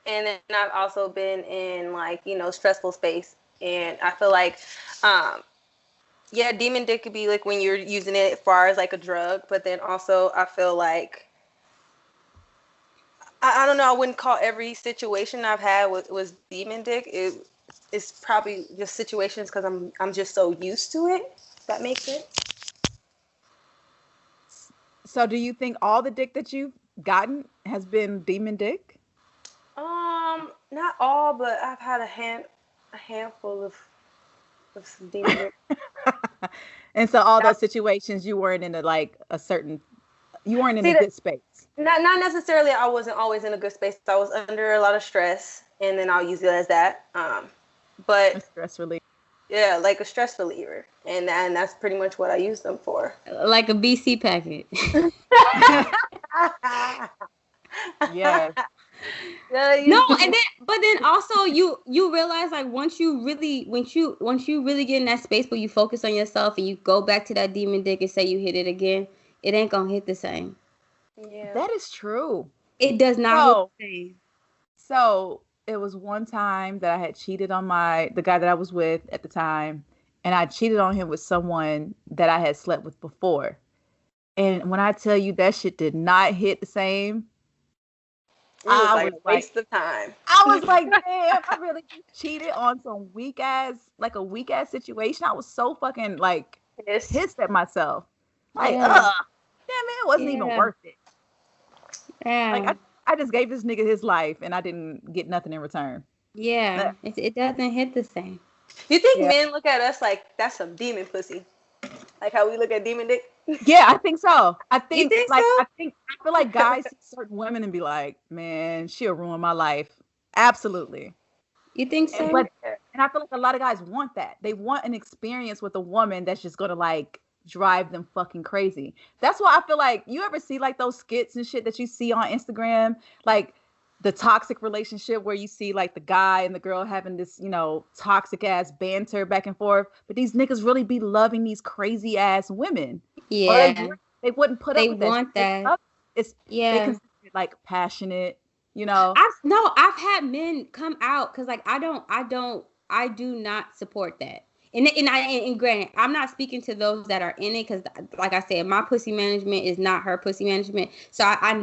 and then I've also been in like, you know, stressful space, and I feel like yeah, demon dick could be like when you're using it as far as like a drug, but then also I feel like I don't know, I wouldn't call every situation I've had was demon dick. It's probably just situations because I'm just so used to it. If that makes sense. So do you think all the dick that you've gotten has been demon dick? Not all, but I've had a handful of some demon dick. And so all those situations you weren't in you weren't in a good space. Not necessarily. I wasn't always in a good space. I was under a lot of stress, and then I'll use it as that. But a stress reliever. Yeah, like a stress reliever, and that's pretty much what I use them for. Like a BC packet. Yeah. No, but then also you realize like once you really get in that space where you focus on yourself and you go back to that demon dick and say you hit it again, it ain't gonna hit the same. Yeah, that is true. It does not hit the same. So it was one time that I had cheated on the guy that I was with at the time, and I cheated on him with someone that I had slept with before. And when I tell you that shit did not hit the same, it was like a waste of time. I was like, damn, I really cheated on some weak ass situation. I was so fucking like pissed at myself. Like, damn it wasn't even worth it. Yeah. Like I just gave this nigga his life and I didn't get nothing in return. Yeah, it doesn't hit the same. You think men look at us like that's some demon pussy? Like how we look at demon dick? Yeah, I think so. I think so? I feel like guys see certain women and be like, man, she'll ruin my life. Absolutely. You think so? And I feel like a lot of guys want that. They want an experience with a woman that's just gonna like drive them fucking crazy. That's why I feel like you ever see like those skits and shit that you see on Instagram, like the toxic relationship where you see like the guy and the girl having this, you know, toxic ass banter back and forth, but these niggas really be loving these crazy ass women. Yeah, they wouldn't put up with that. They want that. They consider it like passionate, you know. I've had men come out because like I do not support that. And granted, I'm not speaking to those that are in it because, like I said, my pussy management is not her pussy management. So I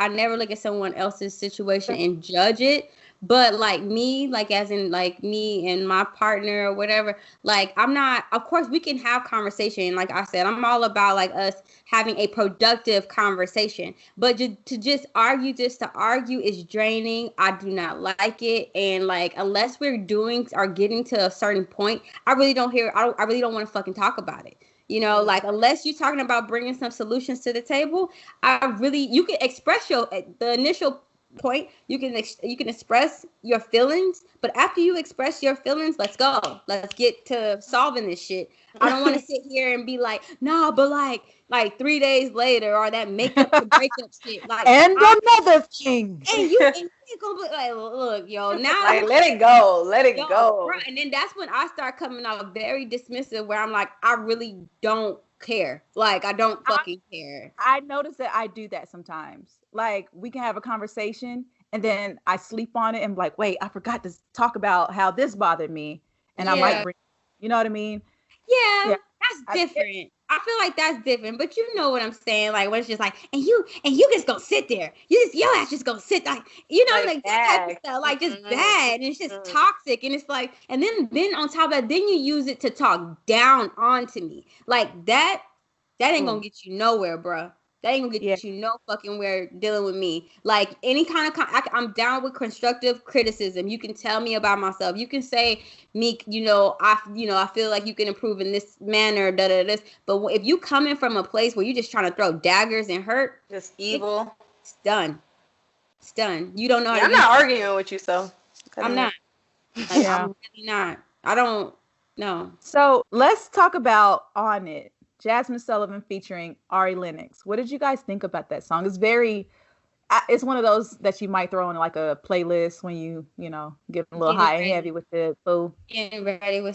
never look at someone else's situation and judge it. But like me, like as in like me and my partner or whatever, like I'm not, of course we can have conversation. Like I said, I'm all about like us having a productive conversation, but to just argue is draining. I do not like it. And like, unless we're doing or getting to a certain point, I really don't want to fucking talk about it. You know, like unless you're talking about bringing some solutions to the table, you can express the initial point, you can express your feelings, but after you express your feelings, let's get to solving this shit. I don't want to sit here and be like, no, but like 3 days later, or that makeup to breakup shit, like, and another thing, and you gonna be like, look, yo, now like, let it go, bro. And then that's when I start coming out very dismissive, where I'm like, I really don't care. Like, I don't fucking care. I notice that I do that sometimes. Like, we can have a conversation and then I sleep on it and be like, wait, I forgot to talk about how this bothered me. And I might bring, you know what I mean? Yeah. That's different. I feel like that's different, but you know what I'm saying? Like, when it's just like, and you just gonna sit there. Your ass just gonna sit, like, you know, like that type of stuff, like just bad. And it's just toxic. And it's like, and then on top of that, then you use it to talk down onto me. Like that ain't gonna get you nowhere, bruh. That ain't gonna get you no fucking where dealing with me. Like any kind of, I'm down with constructive criticism. You can tell me about myself. You can say, Meek, I feel like you can improve in this manner, this. But if you coming from a place where you're just trying to throw daggers and hurt, just evil, it's done. It's done. You don't know. I'm not arguing with you, so I'm not. Like, I'm really not. I don't know. So let's talk about On It. Jazmine Sullivan featuring Ari Lennox. What did you guys think about that song? It's very it's one of those that you might throw in like a playlist when you get a little high and heavy with the food. Getting ready for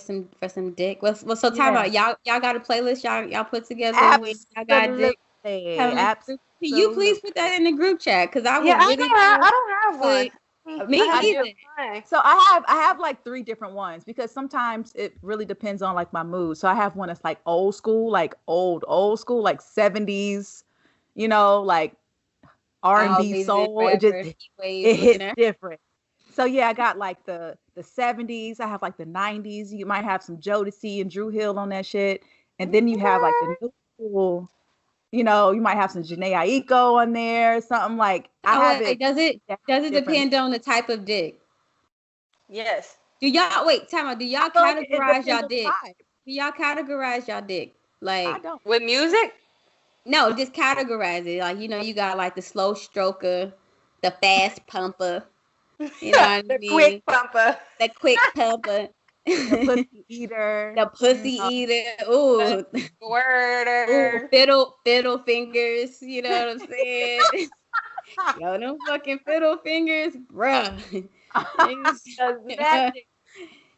some dick. Well, so talk about y'all got a playlist y'all put together when y'all got dick. Absolutely. Can you please put that in the group chat? Because I don't have one. Me either. So I have like 3 different ones because sometimes it really depends on like my mood. So I have one that's like old school, like old school, like 70s, like R&B soul. It hits different. So yeah, I got like the 70s. I have like the 90s. You might have some Jodeci and Drew Hill on that shit, and then you have like the new school. You might have some Jhené Aiko on there, something like. Does it depend on the type of dick? Yes. Do y'all time out? Do y'all categorize y'all dick? Do y'all categorize y'all dick? Like I don't. With music? No, just categorize it. Like you got like the slow stroker, the fast pumper. You know what I mean? Quick pumper. The quick pumper. The pussy eater. The pussy eater. Ooh. Squirter. Ooh, fiddle fingers. You know what I'm saying? Yo, them fucking fiddle fingers, bruh. It's magic.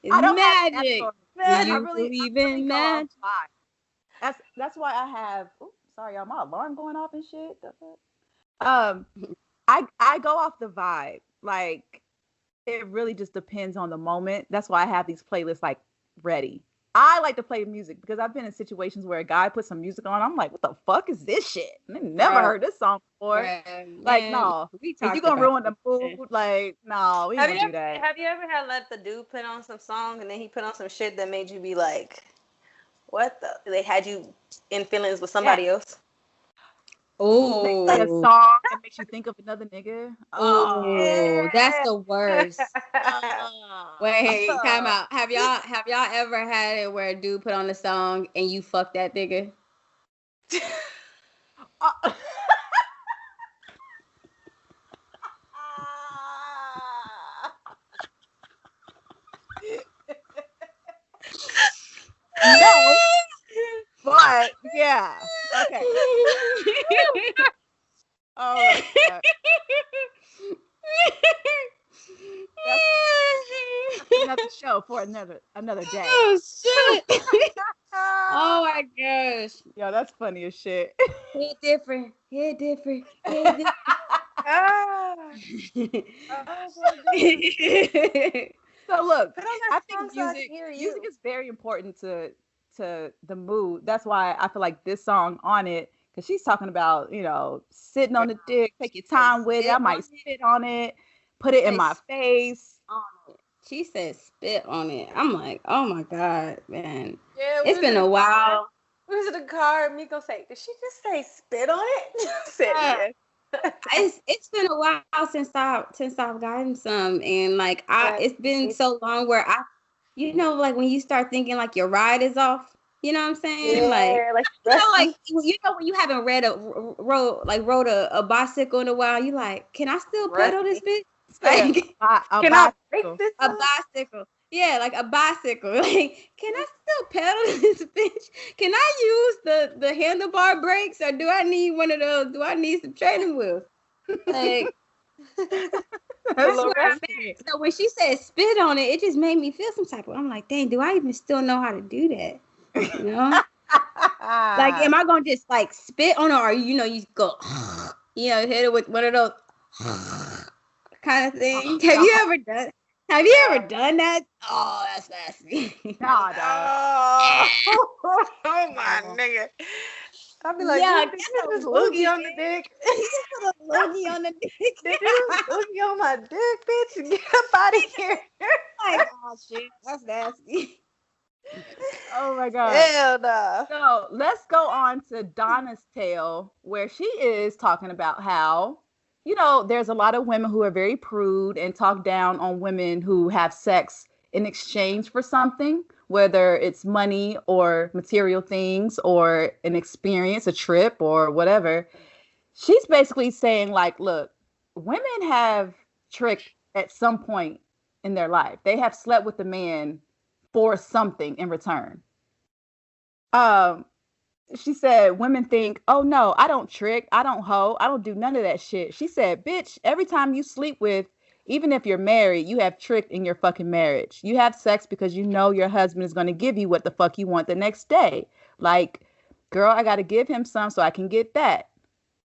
It's magic. I Do you believe in magic? That's why I have. Oops, sorry, y'all. My alarm going off and shit. I go off the vibe. Like, it really just depends on the moment. That's why I have these playlists like ready. I like to play music because I've been in situations where a guy puts some music on. I'm like, what the fuck is this shit? I never heard this song before. Like, no, if you gonna ruin the mood, like, no, we don't do that. Have you ever had let the dude put on some song and then he put on some shit that made you be like, what the? They had you in feelings with somebody else. Oh, like a song that makes you think of another nigga. Oh, that's the worst. Wait, time out. Have y'all ever had it where a dude put on a song and you fuck that nigga? No, but yeah. Okay. Oh my God. That's another show for another day. Oh shit. Oh my gosh. Yo, that's funny as shit. Hit different. So look, I think music is very important to the mood. That's why I feel like this song on it, because she's talking about, sitting on the dick, take your time with it. I might spit on it, put it in my face. She said spit on it. I'm like, oh my God, man. Yeah, it's been a while. We was in the car, Meek gonna say, did she just say spit on it? Said yes. It's been a while since I've gotten some, and like it's been so long where like when you start thinking like your ride is off, you know what I'm saying? Yeah, like when you haven't rode a bicycle in a while, you like, can I still pedal this bitch? Like, can I break this? A bicycle. Yeah, like a bicycle. Like, can I still pedal this bitch? Can I use the handlebar brakes, or do I need one of those? Do I need some training wheels? Like, so when she said spit on it, it just made me feel some type of. I'm like, dang, do I even still know how to do that? You know, like, am I gonna just like spit on it, or you go, hit it with one of those kind of thing? Have you ever done that? Oh, that's nasty. Nah, dog. Oh my nigga. I'll be like, yeah, get this loogie on the dick. Put a loogie on the dick. Did you loogie on my dick, bitch? Get up out of here. Like, oh shit, that's nasty. Oh my God. Hell no. So let's go on to Donna's tale, where she is talking about how, there's a lot of women who are very prude and talk down on women who have sex in exchange for something, whether it's money or material things or an experience, a trip or whatever. She's basically saying, like, look, women have tricked at some point in their life. They have slept with a man for something in return. she said, women think, oh no, I don't trick, I don't hoe, I don't do none of that shit. She said, bitch, every time you sleep with, even if you're married, you have tricked in your fucking marriage. You have sex because you know your husband is going to give you what the fuck you want the next day. Like, girl, I got to give him some so I can get that.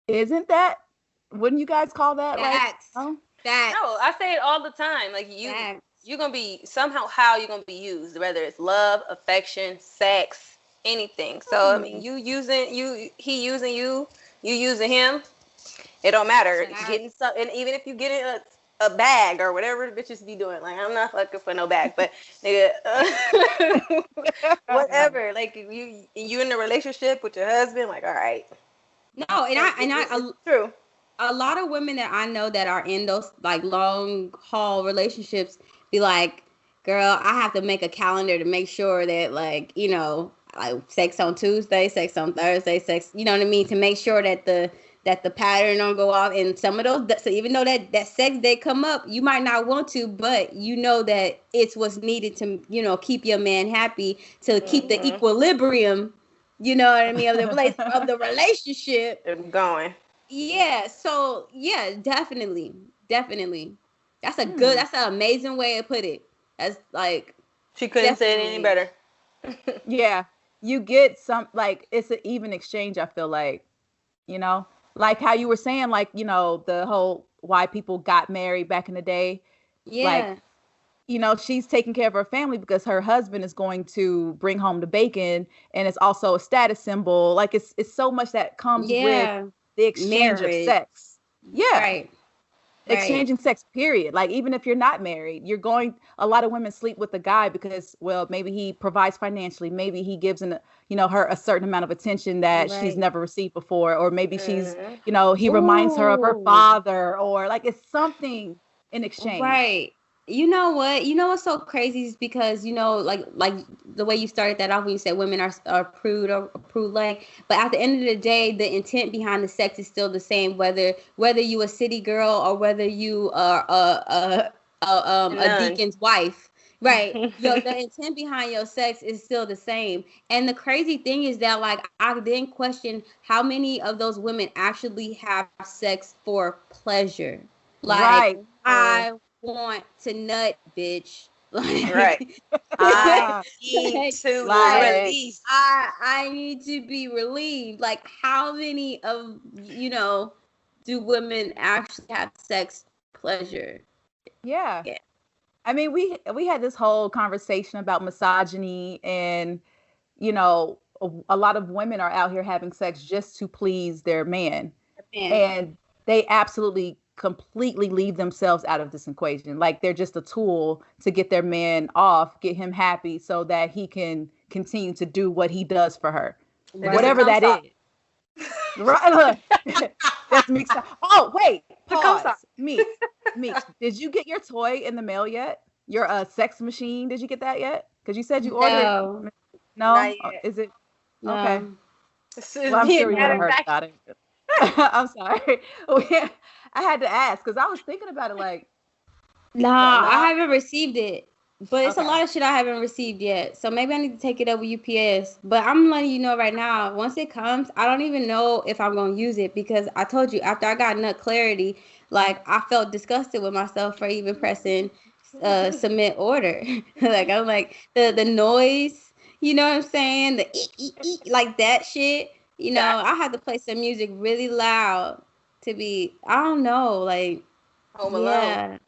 Isn't that? Wouldn't you guys call that Facts. like? Oh? Facts. No, I say it all the time. Like you're gonna be somehow how you're gonna be used, whether it's love, affection, sex, anything. So I mean, he using you, you using him. It don't matter. Getting some, and even if you get a bag or whatever the bitches be doing, like I'm not fucking for no bag, but nigga, whatever. Like you in a relationship with your husband, like all right. No, and true. A lot of women that I know that are in those like long haul relationships be like, girl, I have to make a calendar to make sure that like, you know, like sex on Tuesday, sex on Thursday, sex, you know what I mean? To make sure that the pattern don't go off. And some of those, so even though that sex day come up, you might not want to, but you know that it's what's needed to, you know, keep your man happy, to keep the equilibrium, you know what I mean, of the relationship going. Yeah, so yeah, definitely. That's a good, that's an amazing way to put it. That's like she couldn't say it any better. Yeah, you get some, like, it's an even exchange, I feel like, you know, like how you were saying, like, you know, the whole why people got married back in the day. Yeah. Like, you know, she's taking care of her family because her husband is going to bring home the bacon, and it's also a status symbol. Like it's so much that comes with the exchange of sex. Yeah. Right. Exchanging sex, period. Like, even if you're not married, a lot of women sleep with a guy because, well, maybe he provides financially, maybe he gives her a certain amount of attention that she's never received before, or maybe she's, you know, he reminds her of her father, or like it's something in exchange. Right. You know what's so crazy is because, you know, like the way you started that off when you said women are prude or prude-like, but at the end of the day, the intent behind the sex is still the same, whether you a city girl or whether you are a deacon's wife, right? The intent behind your sex is still the same. And the crazy thing is that, like, I then question how many of those women actually have sex for pleasure. Like, I want to nut, bitch. Like, right. I need to release. I need to be relieved. Like, how many of, you know, do women actually have sex pleasure? Yeah. I mean, we had this whole conversation about misogyny, and, you know, a lot of women are out here having sex just to please their man. And they absolutely completely leave themselves out of this equation. Like, they're just a tool to get their man off, get him happy so that he can continue to do what he does for her. Whatever that is. Right. That's Meek. Oh, wait. Pause. Meek, did you get your toy in the mail yet? Your sex machine, did you get that yet? Because you said you ordered. No? Is it? No. Okay. Well, I'm sure you would have heard about it. I'm sorry. I had to ask because I was thinking about it like. Nah, I haven't received it. But it's a lot of shit I haven't received yet. So maybe I need to take it up with UPS. But I'm letting you know right now, once it comes, I don't even know if I'm going to use it, because I told you, after I got nut clarity, like, I felt disgusted with myself for even pressing submit order. Like, I'm like, the noise, you know what I'm saying? The eek, like that shit. You know, I had to play some music really loud to be, I don't know, like, Home Alone.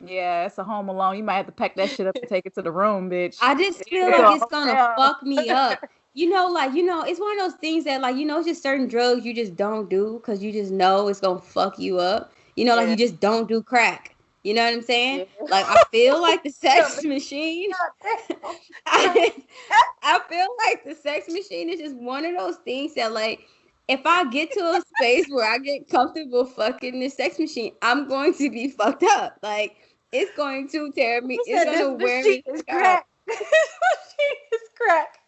Yeah, it's a Home Alone. You might have to pack that shit up and take it to the room, bitch. I just feel like it's gonna fuck me up. You know, like, you know, it's one of those things that, like, you know, it's just certain drugs you just don't do because you just know it's gonna fuck you up. You know, like, you just don't do crack. You know what I'm saying? Like, I feel like the sex machine. I feel like the sex machine is just one of those things that, like, if I get to a space where I get comfortable fucking the sex machine, I'm going to be fucked up. Like, it's going to tear me. It's going to wear me out. This machine is crack.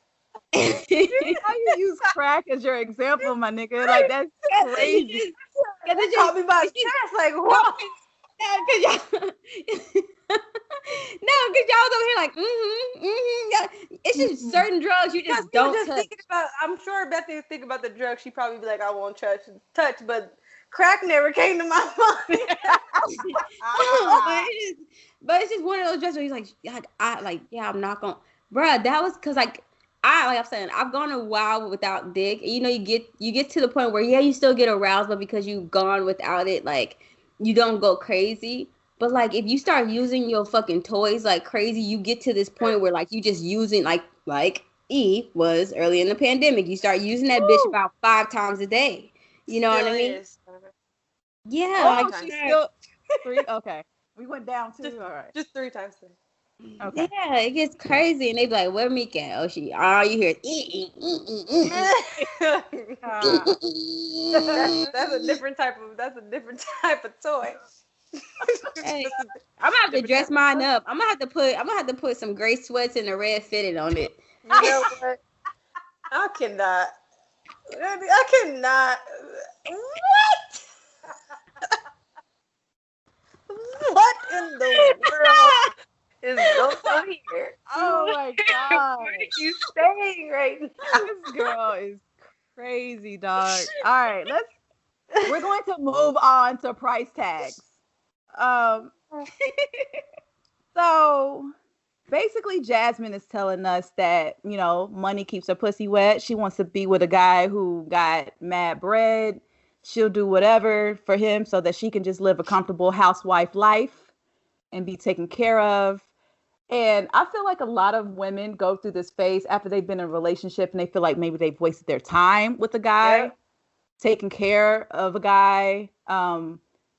How you use crack as your example, my nigga? Like, that's crazy. It caught me by the chest. Like, what? No, because y'all was over here like, It's just certain drugs you just don't touch. I'm sure Bethany was thinking about the drugs. She'd probably be like, I won't touch, but crack never came to my mind. but it's just one of those drugs where he's like, I'm not gonna, bruh. That was because I'm saying, I've gone a while without dick. You know, you get to the point where you still get aroused, but because you've gone without it, like you don't go crazy. But like if you start using your fucking toys like crazy, you get to this point where like you just using like E was early in the pandemic. You start using that bitch about 5 times a day. You know what I mean? Yeah. Oh, she's still 3. Okay, we went down 2. All right, just 3 times a day. Okay. Yeah, it gets crazy, and they be like, "Where Meek at?" Oh, you hear That's a different type of toy. Hey, I'm gonna have to dress mine up. I'm gonna have to put some gray sweats and a red fitted on it. You know what? I cannot. What in the world is going on here? Oh my god! What are you saying right now? This girl is crazy, dog. All right, we're going to move on to price tags. So basically Jazmine is telling us that, you know, money keeps her pussy wet. She wants to be with a guy who got mad bread. She'll do whatever for him so that she can just live a comfortable housewife life and be taken care of. And I feel like a lot of women go through this phase after they've been in a relationship and they feel like maybe they've wasted their time with a guy, taking care of a guy,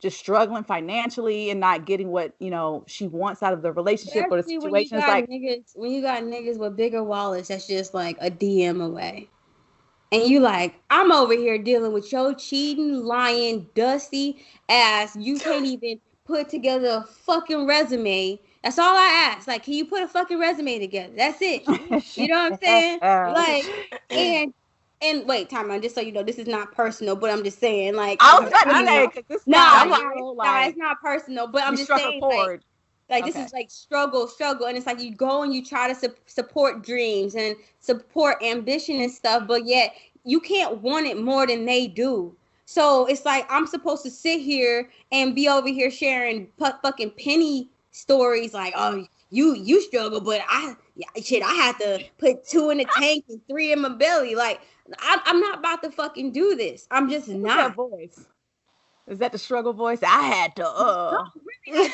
just struggling financially and not getting what, you know, she wants out of the relationship or the situation. When you got niggas with bigger wallets, that's just like a DM away. And you like, I'm over here dealing with your cheating, lying, dusty ass. You can't even put together a fucking resume. That's all I ask. Like, can you put a fucking resume together? That's it. You know what I'm saying? Like, and wait, time out. Just so you know, this is not personal, but I'm just saying, like, I was about to say, because this it's not personal, but I'm just saying, forward. Like this is like struggle, and it's like you go and you try to support dreams and support ambition and stuff, but yet you can't want it more than they do. So it's like I'm supposed to sit here and be over here sharing fucking penny stories, like, oh, you struggle, but I had to put 2 in the tank and 3 in my belly. Like I'm not about to fucking do this. I'm just not. That voice? Is that the struggle voice? I had to. No, really, like,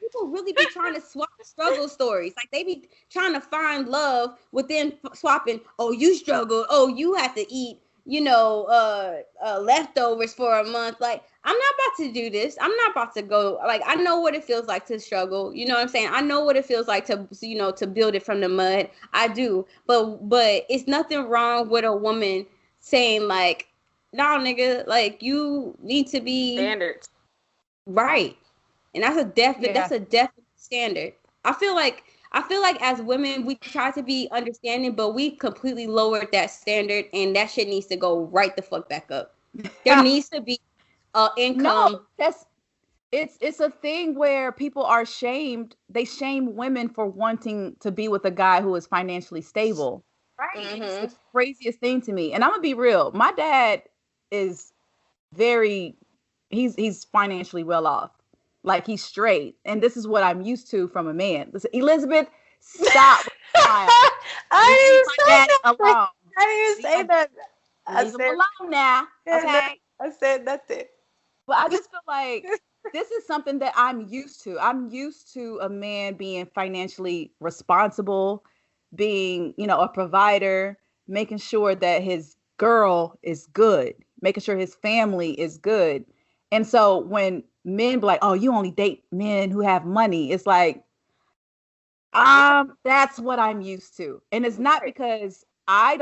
people really be trying to swap struggle stories. Like they be trying to find love within swapping. Oh, you struggled. Oh, you have to eat, you know, leftovers for a month. Like I'm not about to do this. I'm not about to go. Like I know what it feels like to struggle. You know what I'm saying? I know what it feels like to, you know, to build it from the mud. I do. But it's nothing wrong with a woman saying like, nah, nigga, like you need to be standards. Right. And that's a definite standard. I feel like as women, we try to be understanding, but we completely lowered that standard, and that shit needs to go right the fuck back up. There needs to be income. No, it's a thing where people are shamed. They shame women for wanting to be with a guy who is financially stable. Right. Mm-hmm. It's the craziest thing to me. And I'm gonna be real. My dad is he's financially well off. Like he's straight, and this is what I'm used to from a man. Listen, Elizabeth, stop. I didn't even say that. Leave him alone now. Okay, I said that's it. But I just feel like this is something that I'm used to. I'm used to a man being financially responsible, being, you know, a provider, making sure that his girl is good, making sure his family is good. And so when men be like, oh, you only date men who have money, it's like, that's what I'm used to. And it's not because I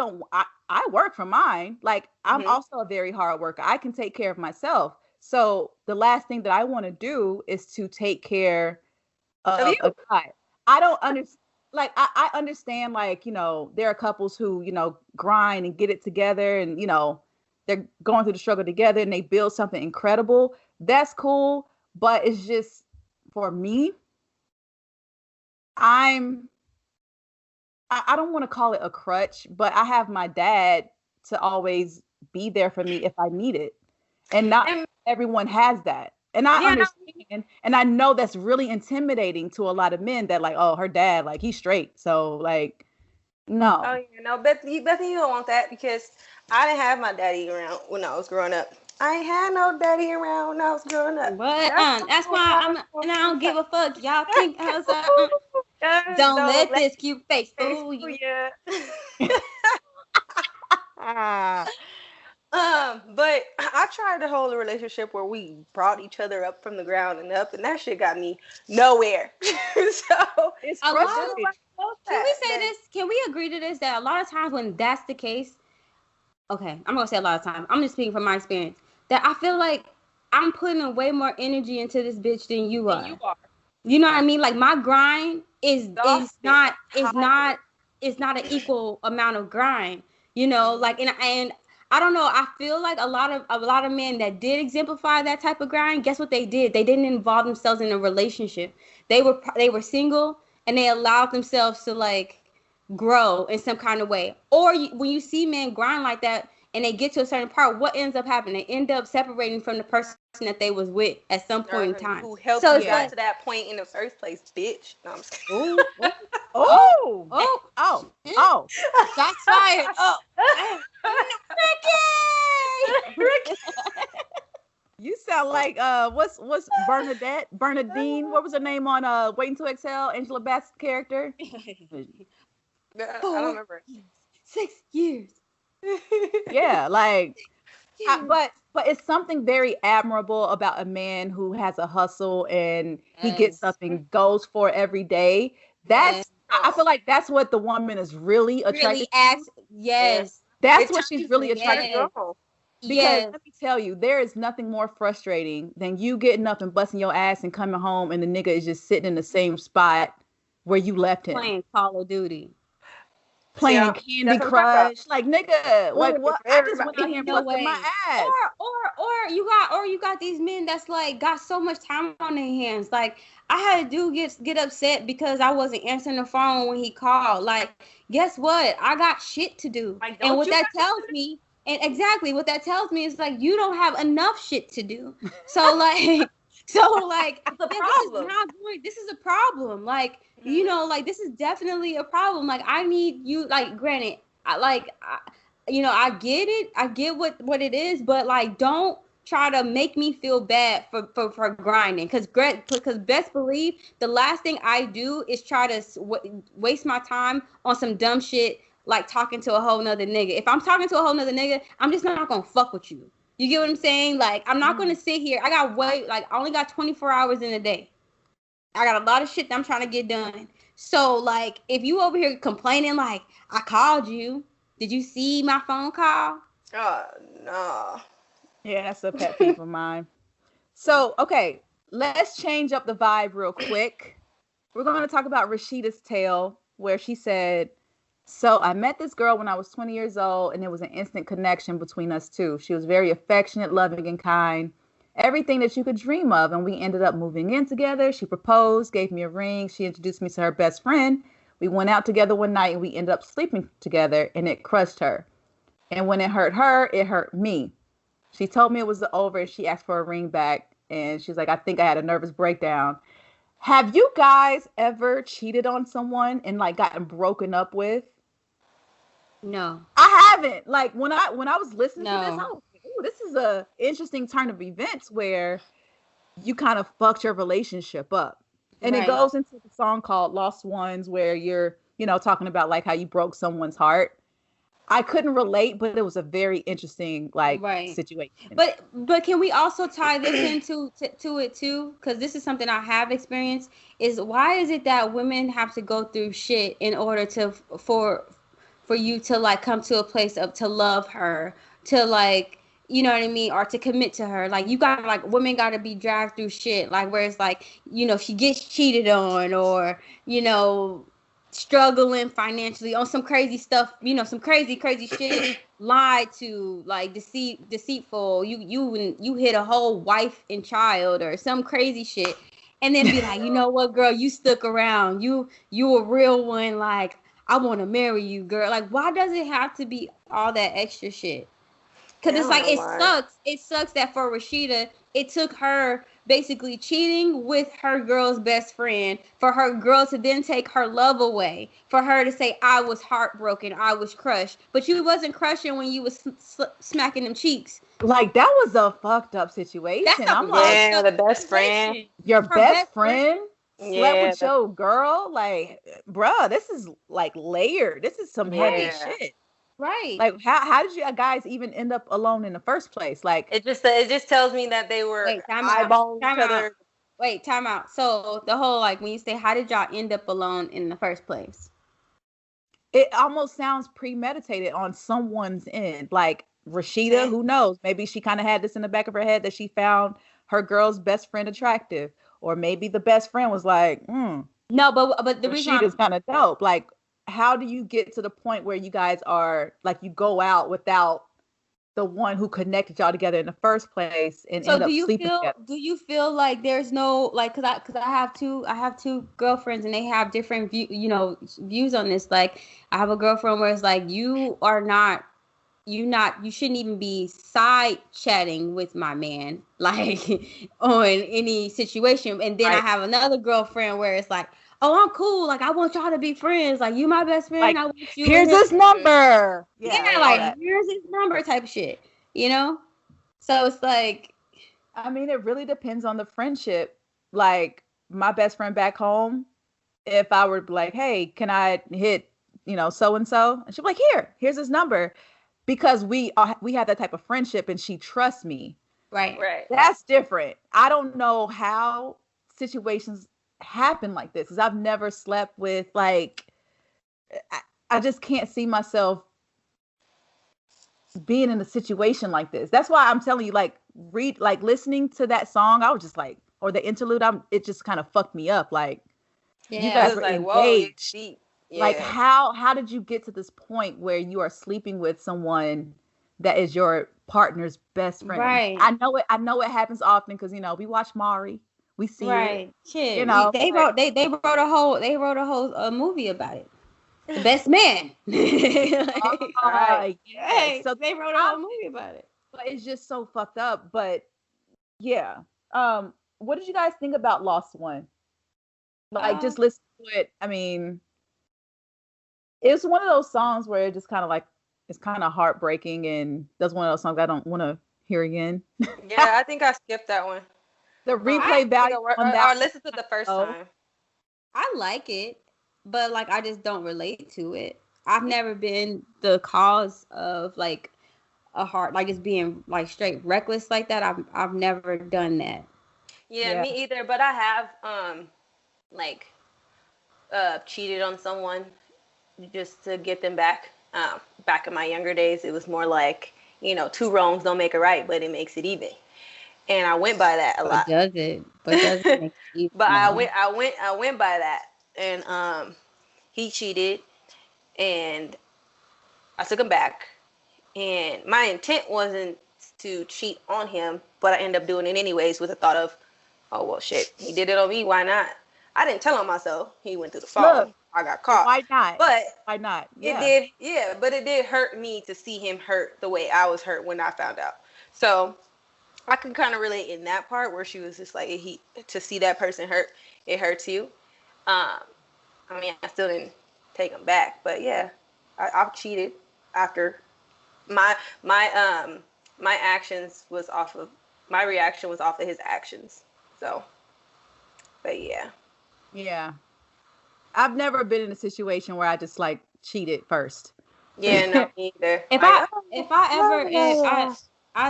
work for mine. Like I'm also a very hard worker. I can take care of myself. So the last thing that I want to do is to take care of a guy. I don't understand. Like I understand, like, you know, there are couples who, you know, grind and get it together, and, you know, they're going through the struggle together and they build something incredible. That's cool. But it's just, for me, I'm I don't want to call it a crutch, but I have my dad to always be there for me if I need it. And not everyone has that. And I understand. And I know that's really intimidating to a lot of men that like, oh, her dad, like he's straight. So like, no. Oh, you know, Bethany, you don't want that because I didn't have my daddy around when I was growing up. I ain't had no daddy around when I was growing up. But that's why I don't give a fuck. Y'all think I was don't let this cute face fool you. But I tried to hold a relationship where we brought each other up from the ground and up, and that shit got me nowhere. So it's frustrating. Can we say this? Can we agree to this? That a lot of times when that's the case, okay, I'm gonna say a lot of times. I'm just speaking from my experience. That I feel like I'm putting way more energy into this bitch than you are. You know what I mean? Like my grind is not an equal amount of grind. You know, like and I don't know. I feel like a lot of men that did exemplify that type of grind. Guess what they did? They didn't involve themselves in a relationship. They were single and they allowed themselves to like grow in some kind of way. Or when you see men grind like that and they get to a certain part, what ends up happening? They end up separating from the person that they was with at some point in time. Who helped you get to that point in the first place, bitch? No, I'm just kidding. Oh. Shots fired. Ricky! You sound like what's Bernadine? What was her name on Waiting to Exhale? Angela Bassett's character. I don't remember. 6 years. Yeah, like, but it's something very admirable about a man who has a hustle and he gets up and goes for it every day. That's I feel like that's what the woman is really attracted to. Yes. That's what she's really attracted to. Because let me tell you, there is nothing more frustrating than you getting up and busting your ass and coming home and the nigga is just sitting in the same spot where you left him. Playing Call of Duty. Playing Candy Crush. Like, nigga, like what? I just went in here and busted my ass. Or you got these men that's like got so much time on their hands. Like, I had a dude get upset because I wasn't answering the phone when he called. Like, guess what? I got shit to do. And what that tells me, and exactly what that tells me is like you don't have enough shit to do. So like this is a problem. Like, you know, like this is definitely a problem. Like I need you, like granted, I get it. I get what it is, but like don't try to make me feel bad for grinding. Because best believe the last thing I do is try to waste my time on some dumb shit like talking to a whole nother nigga. If I'm talking to a whole nother nigga, I'm just not gonna fuck with you. You get what I'm saying? Like, I'm not gonna sit here. I only got 24 hours in a day. I got a lot of shit that I'm trying to get done. So, like, if you over here complaining, like, I called you, did you see my phone call? Oh, no. Yeah, that's a pet peeve of mine. So, okay, let's change up the vibe real quick. We're going to talk about Rashida's tale, where she said, so I met this girl when I was 20 years old, and there was an instant connection between us two. She was very affectionate, loving, and kind. Everything that you could dream of, and we ended up moving in together. She proposed, gave me a ring. She introduced me to her best friend. We went out together one night, and we ended up sleeping together, and it crushed her. And when it hurt her, it hurt me. She told me it was over, and she asked for a ring back, and she's like, I think I had a nervous breakdown. Have you guys ever cheated on someone and like gotten broken up with? No, I haven't. Like when I was listening to this, I was like, ooh, this is a interesting turn of events where you kind of fucked your relationship up. And it goes into the song called Lost Ones, where you're, talking about like how you broke someone's heart. I couldn't relate, but it was a very interesting situation. But can we also tie this into it too? Because this is something I have experienced. Is why is it that women have to go through shit in order for you to like come to a place of to love her, to like, you know what I mean, or to commit to her? Like you got like women got to be dragged through shit, like where it's like, she gets cheated on, or struggling financially on some crazy stuff, some crazy shit, lied to, like deceitful. You hit a whole wife and child or some crazy shit, and then be like, you know what, girl, you stuck around. You a real one. Like I want to marry you, girl. Like, why does it have to be all that extra shit? Because it's like, it sucks. It sucks that for Rashida, it took her basically cheating with her girl's best friend for her girl to then take her love away, for her to say, I was heartbroken, I was crushed. But you wasn't crushing when you was smacking them cheeks. Like, that was a fucked up situation. I'm like, the best friend. Your best friend slept with your girl? Like, bruh, this is like layered. This is some heavy shit. Right. Like, how did you guys even end up alone in the first place? Like, it just tells me that they were eyeballing each other. Wait, time out. So the whole, like, when you say, how did y'all end up alone in the first place? It almost sounds premeditated on someone's end. Like, Rashida, who knows? Maybe she kind of had this in the back of her head that she found her girl's best friend attractive. Or maybe the best friend was like, No, but the reason Rashida's kind of dope. Like, how do you get to the point where you guys are, like, you go out without the one who connected y'all together in the first place and end up sleeping together? Do you feel like there's no, like, cause I have two girlfriends and they have different views on this. Like, I have a girlfriend where it's like, you shouldn't even be side chatting with my man, like, on any situation. And then I have another girlfriend where it's like, oh, I'm cool. Like, I want y'all to be friends. Like, you my best friend. Like, I want you. Here's his number. Here's his number type of shit. You know? So it's like, I mean, it really depends on the friendship. Like, my best friend back home, if I were like, hey, can I hit, so-and-so? And she'd be like, here's his number. Because we have that type of friendship and she trusts me. Right. That's different. I don't know how situations happen like this, because I've never slept with, like, I just can't see myself being in a situation like this. That's why I'm telling you, like, listening to that song, I was just like, or the interlude, it just kind of fucked me up. Like, you guys were like, engaged. Whoa, like, how did you get to this point where you are sleeping with someone that is your partner's best friend? Right. I know it happens often because, we watch Maury. We see it. Shit. They wrote a whole movie about it. The best man. So they wrote a whole movie about it. But it's just so fucked up. But yeah. What did you guys think about Lost One? Like, just listen to it. I mean, it's one of those songs where it just kind of like, it's kind of heartbreaking, and that's one of those songs I don't want to hear again. Yeah, I think I skipped that one. The replay value on that. I listened to the first time. I like it, but, like, I just don't relate to it. I've never been the cause of, like, a heart, like, just being, like, straight reckless like that. I've never done that. Yeah, me either. But I have cheated on someone just to get them back. Back in my younger days, it was more like, two wrongs don't make a right, but it makes it even. And I went by that a lot. Does it make it even? But I went by that. And he cheated, and I took him back. And my intent wasn't to cheat on him, but I ended up doing it anyways with the thought of, oh, well, shit, he did it on me, why not? I didn't tell on myself. He went through the phone. Look, I got caught. Why not? But why not? Yeah. It did hurt me to see him hurt the way I was hurt when I found out. So I can kind of relate in that part where she was just like, to see that person hurt, it hurts you. I mean, I still didn't take him back, but yeah, I've cheated after my actions was off of, my reaction was off of his actions. So, but yeah. Yeah. I've never been in a situation where I just, like, cheated first. Yeah, no, me either. If I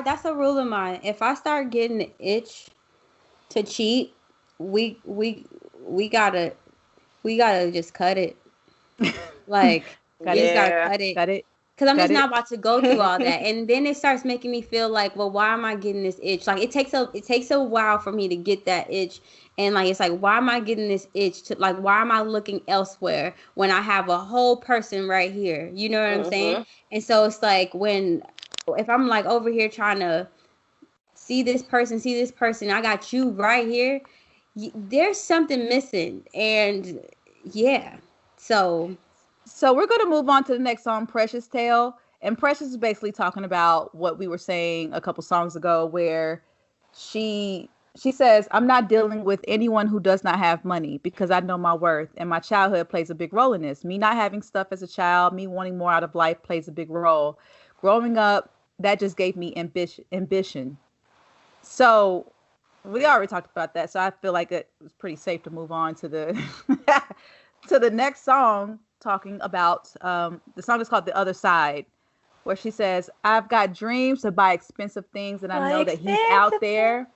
that's a rule of mine. If I start getting the itch to cheat, we gotta just cut it. Like, gotta cut it. Because I'm just not about to go through all that. And then it starts making me feel like, well, why am I getting this itch? Like, it takes a while for me to get that itch. And, like, it's like, why am I getting this itch? Like, why am I looking elsewhere when I have a whole person right here? You know what I'm saying? And so it's like, if I'm, like, over here trying to see this person, I got you right here. There's something missing. And, yeah. So So we're going to move on to the next song, Precious Tale. And Precious is basically talking about what we were saying a couple songs ago, where she says, I'm not dealing with anyone who does not have money because I know my worth, and my childhood plays a big role in this. Me not having stuff as a child, me wanting more out of life plays a big role. Growing up, that just gave me ambition. So we already talked about that. So I feel like it was pretty safe to move on to the to the next song, talking about the song is called The Other Side, where she says, I've got dreams to buy expensive things, and I know that he's out there.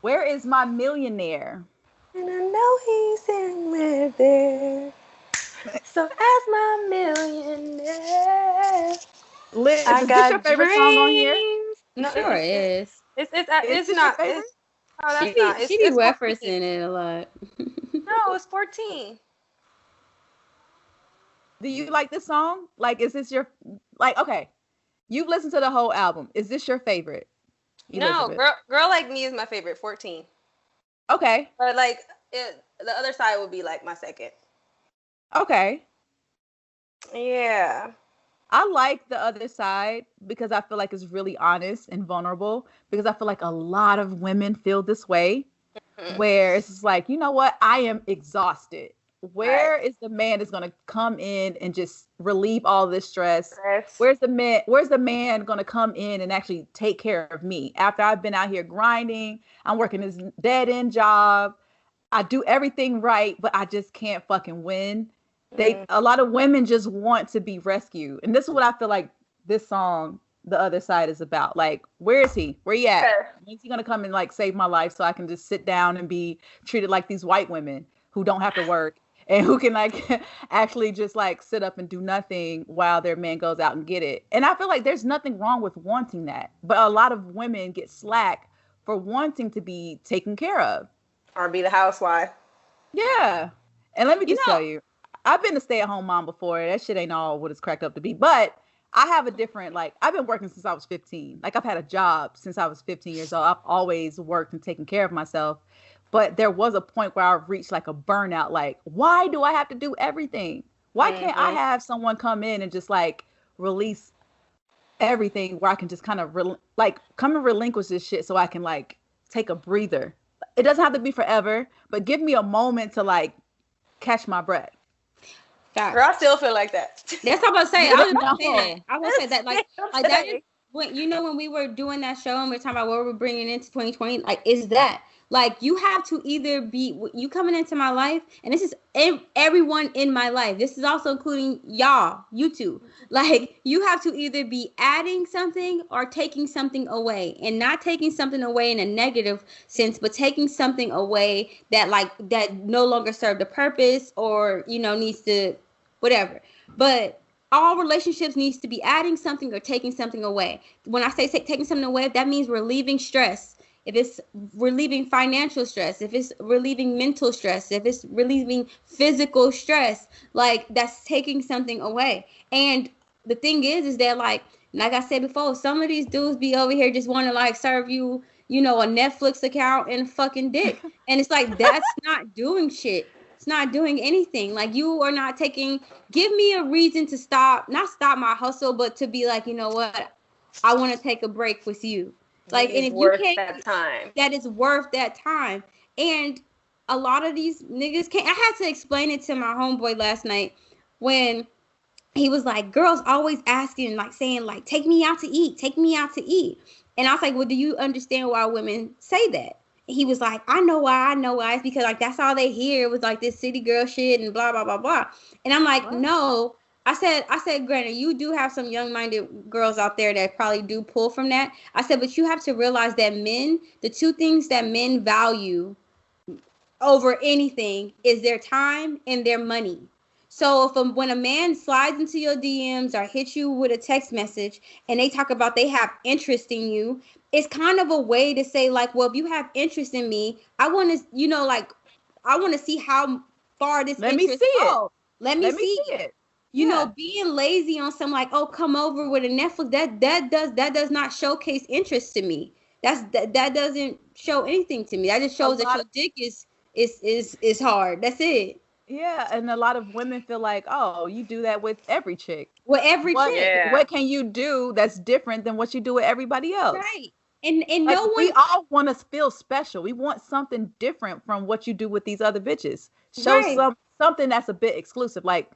Where is my millionaire? And I know he's in there. So as my millionaire. Liz, is this your favorite song on here? No, sure it is. It's not. No, that's not. She be referencing it a lot. No, it's 14. Do you like this song? Like, is this your, like, okay, you've listened to the whole album. Is this your favorite? Elizabeth? No, Girl Like Me is my favorite, 14. Okay. But like, the other side would be like my second. Okay. Yeah. I like The Other Side because I feel like it's really honest and vulnerable, because I feel like a lot of women feel this way, where it's just like, you know what? I am exhausted. Where is the man that's going to come in and just relieve all this stress? Where's the man going to come in and actually take care of me after I've been out here grinding? I'm working this dead end job. I do everything right, but I just can't fucking win. A lot of women just want to be rescued. And this is what I feel like this song, The Other Side, is about. Like, where is he? Where he at? When's he going to come and like save my life so I can just sit down and be treated like these white women who don't have to work and who can like actually just like sit up and do nothing while their man goes out and get it. And I feel like there's nothing wrong with wanting that. But a lot of women get slack for wanting to be taken care of. Or be the housewife. Yeah. And let me just tell you, I've been a stay-at-home mom before. That shit ain't all what it's cracked up to be. But I have a different, like, I've been working since I was 15. Like, I've had a job since I was 15 years old. I've always worked and taken care of myself. But there was a point where I reached like a burnout. Like, why do I have to do everything? Why can't I have someone come in and just like release everything where I can just kind of come and relinquish this shit so I can like take a breather? It doesn't have to be forever, but give me a moment to like catch my breath. Girl, I still feel like that. That's what I'm about to say. I was gonna say that like that is when, you know, when we were doing that show and we are talking about what we're bringing into 2020, like, is that like, you have to either be, you coming into my life, and this is everyone in my life. This is also including y'all, you two. Like, you have to either be adding something or taking something away, and not taking something away in a negative sense, but taking something away that like, that no longer served a purpose or, you know, needs to, whatever. But all relationships needs to be adding something or taking something away. When I say taking something away, that means relieving stress. If it's relieving financial stress, if it's relieving mental stress, if it's relieving physical stress, like, that's taking something away. And the thing is that like I said before, some of these dudes be over here just want to like serve you, you know, a Netflix account and fucking dick. And it's like, that's not doing shit. It's not doing anything. Like, you are not taking, give me a reason to not stop my hustle, but to be like, you know what? I want to take a break with you. Like, and if you can't, that is worth that time. And a lot of these niggas can't. I had to explain it to my homeboy last night when he was like, girls always asking, like, saying, like, take me out to eat, take me out to eat. And I was like, well, do you understand why women say that? And he was like, I know why. It's because like, that's all they hear. It was like this city girl shit and blah, blah, blah, blah. And I'm like, no. I said, granted, you do have some young-minded girls out there that probably do pull from that. I said, but you have to realize that men, the two things that men value over anything is their time and their money. So when a man slides into your DMs or hits you with a text message and they talk about they have interest in you, it's kind of a way to say like, well, if you have interest in me, I want to, you know, like, I want to see how far this interest goes. Let me see it. You know, being lazy on some like, oh, come over with a Netflix, that does not showcase interest to me. That doesn't show anything to me. That just shows that your dick is hard. That's it. Yeah, and a lot of women feel like, oh, you do that with every chick. With every chick. What can you do that's different than what you do with everybody else? Right. And like, no one. We all want to feel special. We want something different from what you do with these other bitches. Show something that's a bit exclusive. Like,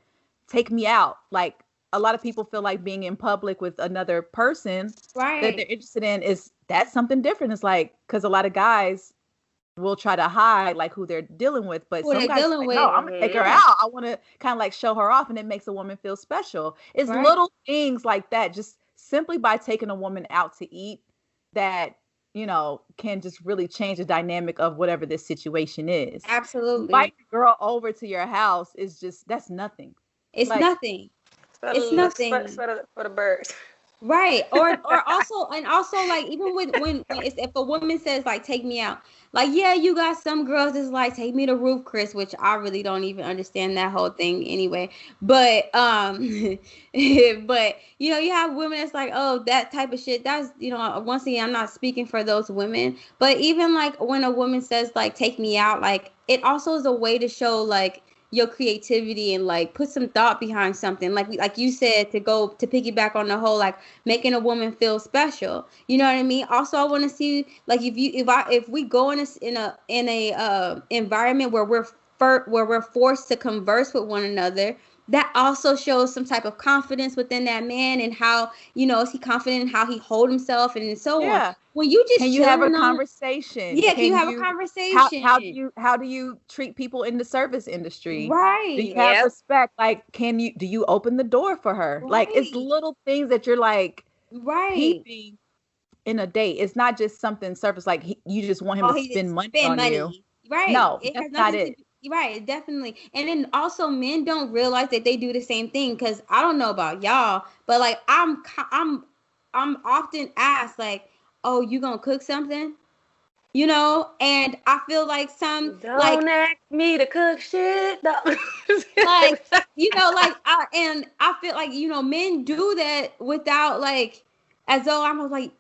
take me out. Like, a lot of people feel like being in public with another person that they're interested in that's something different. It's like, because a lot of guys will try to hide like who they're dealing with, but some guys like, no, I'm gonna take her out. I want to kind of like show her off, and it makes a woman feel special. It's little things like that, just simply by taking a woman out to eat, that can just really change the dynamic of whatever this situation is. Absolutely. Invite the girl over to your house is just, that's nothing. It's like, nothing. It's nothing for the birds. Right. Or also, and also, like, even when if a woman says like, take me out, like, yeah, you got some girls that's like, take me to Roof Chris, which I really don't even understand that whole thing anyway. But but you have women that's like, oh, that type of shit. That's, once again, I'm not speaking for those women, but even like when a woman says like, take me out, like, it also is a way to show like your creativity and like put some thought behind something, like you said, to piggyback on the whole like making a woman feel special. You know what I mean? Also, I want to see like if we go in a environment where we're forced to converse with one another, that also shows some type of confidence within that man, and how, is he confident in how he hold himself and so on. When you just have a conversation. Yeah, can you have a conversation? How do you treat people in the service industry? Right. Do you have respect? Like, do you open the door for her? Right. Like, it's little things that you're like peeping in a date. It's not just something surface like you just want him to spend money on you. Right. No, that's not it. Right, definitely. And then also, men don't realize that they do the same thing, because I don't know about y'all, but like I'm often asked like, oh, you gonna cook something? And I feel like don't ask me to cook shit. No. I feel like, men do that without like, as though I'm like,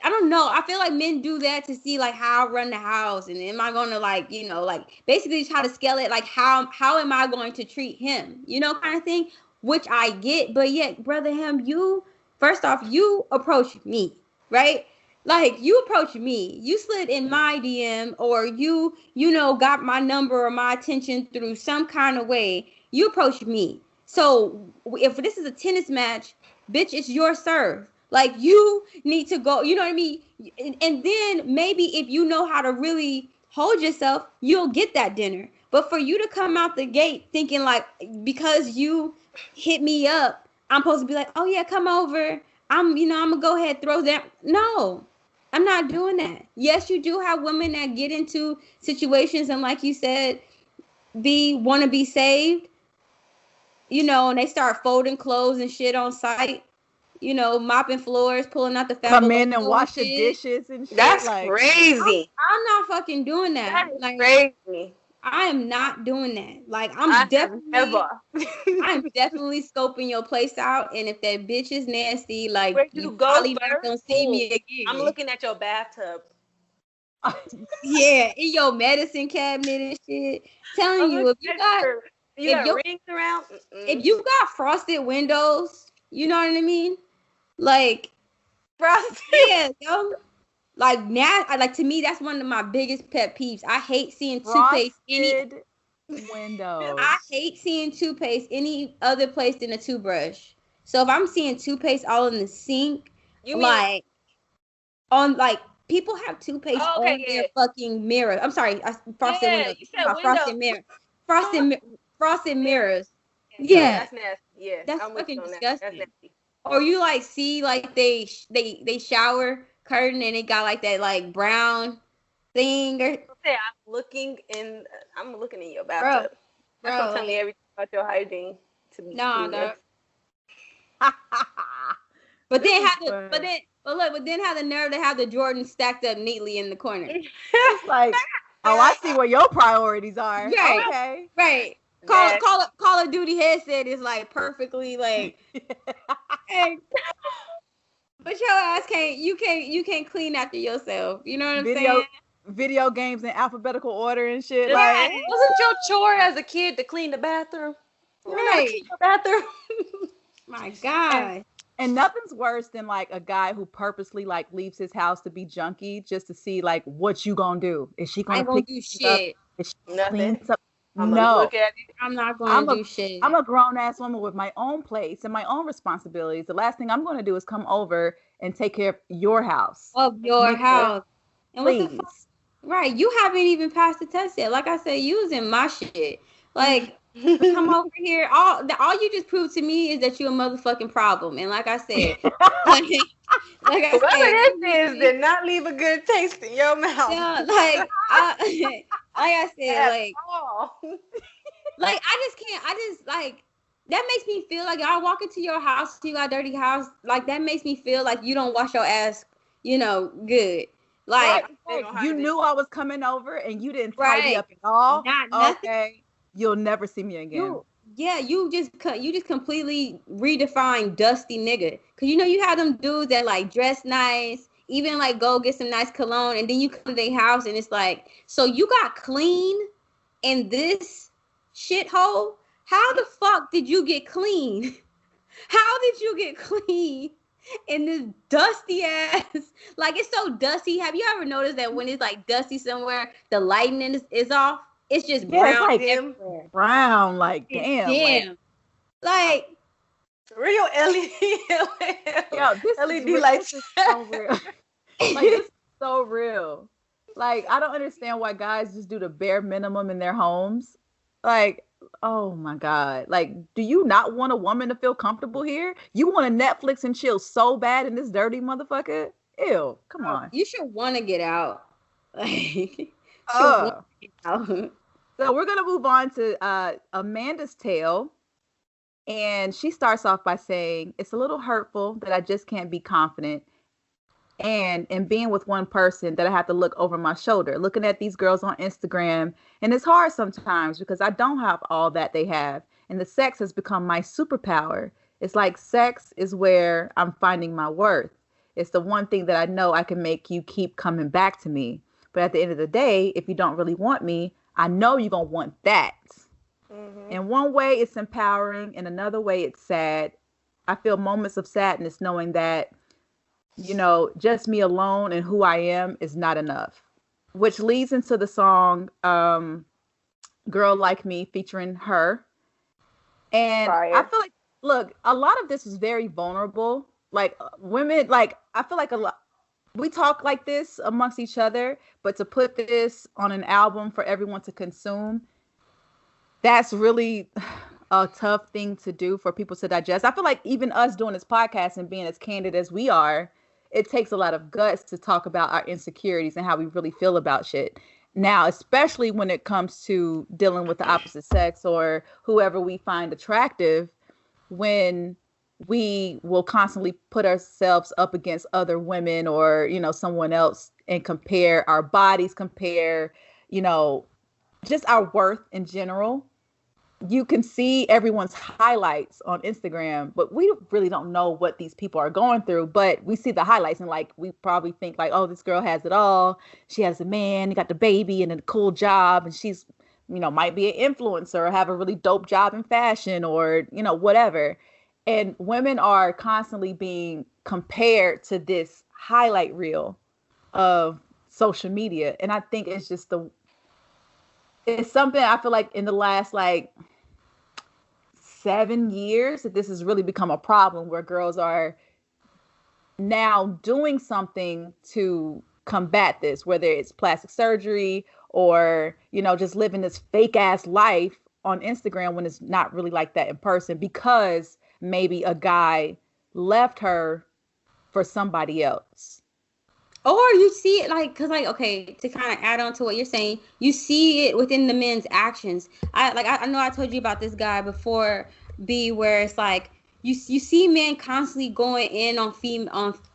I don't know. I feel like men do that to see like how I run the house, and am I going to like, like basically try to scale it, like how am I going to treat him, kind of thing, which I get. But yet, brother, first off, you approached me, right? Like, you approached me, you slid in my DM, or you got my number or my attention through some kind of way. You approached me. So if this is a tennis match, bitch, it's your serve. Like, you need to go, you know what I mean? And then maybe if you know how to really hold yourself, you'll get that dinner. But for you to come out the gate thinking like, because you hit me up, I'm supposed to be like, oh yeah, come over. I'm gonna go ahead, throw that. No, I'm not doing that. Yes, you do have women that get into situations and, like you said, want to be saved, and they start folding clothes and shit on site. Mopping floors, pulling out the fabric. Come in and wash the dishes and shit. That's crazy. I'm not fucking doing that. That is like, crazy. I am not doing that. Like, I'm definitely scoping your place out. And if that bitch is nasty, like, you probably not gonna see me again. I'm looking at your bathtub. Yeah, in your medicine cabinet and shit. Telling you, if you got rings around, if you got frosted windows, you know what I mean? Like, frosted. Yeah, like, now, like, to me, that's one of my biggest pet peeves. I hate seeing toothpaste windows. I hate seeing toothpaste any other place than a toothbrush. So if I'm seeing toothpaste all in the sink, people have toothpaste on their fucking mirror. I'm sorry, frosted windows. You said frosted mirror. Frosted mirrors. Yeah, that's nasty. Yeah, that's fucking disgusting. Or you like see like they shower curtain and it got like that like brown thing. Or I'm looking in your bathtub. Bro. Don't tell me everything about your hygiene. No. But then have the nerve to have the Jordans stacked up neatly in the corner. It's like, oh, I see where your priorities are. Right. Okay. Right. Call of Duty headset is like perfectly like. Hey, but your ass can't clean after yourself. You know what I'm saying? video games in alphabetical order and shit. Yeah, like, wasn't your chore as a kid to clean the bathroom? Right. Clean the bathroom. My God. And nothing's worse than like a guy who purposely like leaves his house to be junky just to see like what you gonna do. Is she gonna pick do shit? Up? Is she Nothing. Up? I'm no, look at it. I'm not gonna do shit. I'm a grown ass woman with my own place and my own responsibilities. The last thing I'm gonna do is come over and take care of your house. Of your house. And please. What the fuck? Right, you haven't even passed the test yet. Like I said, you was in my shit. Like, come over here. All you just proved to me is that you're a motherfucking problem. And like I said, whoever this is did not leave a good taste in your mouth. Yeah, like I said, like I just can't. I just like that makes me feel like I walk into your house, you got a dirty house. Like that makes me feel like you don't wash your ass, good. Like you knew I was coming over and you didn't tidy up at all. Okay, you'll never see me again. You just completely redefined dusty nigga. Cause you have them dudes that like dress nice, even like go get some nice cologne, and then you come to their house and it's like, so you got clean in this shithole? How the fuck did you get clean? How did you get clean in this dusty ass? Like it's so dusty. Have you ever noticed that when it's like dusty somewhere, the lighting is off? It's just brown. It's like brown, like damn. Like real LED. Yo, this LED lights is so real. Like this is so real. Like I don't understand why guys just do the bare minimum in their homes. Like, oh my God. Like, do you not want a woman to feel comfortable here? You want to Netflix and chill so bad in this dirty motherfucker? Ew, come on. You should want to get out. Like, So we're going to move on to Amanda's tale. And she starts off by saying, it's a little hurtful that I just can't be confident. And in being with one person that I have to look over my shoulder, looking at these girls on Instagram. And it's hard sometimes because I don't have all that they have. And the sex has become my superpower. It's like sex is where I'm finding my worth. It's the one thing that I know I can make you keep coming back to me. But at the end of the day, if you don't really want me, I know you're going to want that. Mm-hmm. In one way, it's empowering. In another way, it's sad. I feel moments of sadness knowing that, just me alone and who I am is not enough. Which leads into the song Girl Like Me featuring her. And I feel like, look, a lot of this is very vulnerable. Like women, like I feel like we talk like this amongst each other, but to put this on an album for everyone to consume, that's really a tough thing to do for people to digest. I feel like even us doing this podcast and being as candid as we are, it takes a lot of guts to talk about our insecurities and how we really feel about shit. Now, especially when it comes to dealing with the opposite sex or whoever we find attractive, when we will constantly put ourselves up against other women or, someone else and compare our bodies, compare, just our worth in general. You can see everyone's highlights on Instagram, but we really don't know what these people are going through. But we see the highlights and like, we probably think like, oh, this girl has it all. She has a man, got the baby and a cool job. And she's, might be an influencer or have a really dope job in fashion or, whatever. And women are constantly being compared to this highlight reel of social media. And I think it's just it's something I feel like in the last 7 years that this has really become a problem where girls are now doing something to combat this, whether it's plastic surgery or, just living this fake ass life on Instagram when it's not really like that in person because maybe a guy left her for somebody else. Or you see it okay, to kind of add on to what you're saying, you see it within the men's actions. I know I told you about this guy before, B, where it's like you see men constantly going in on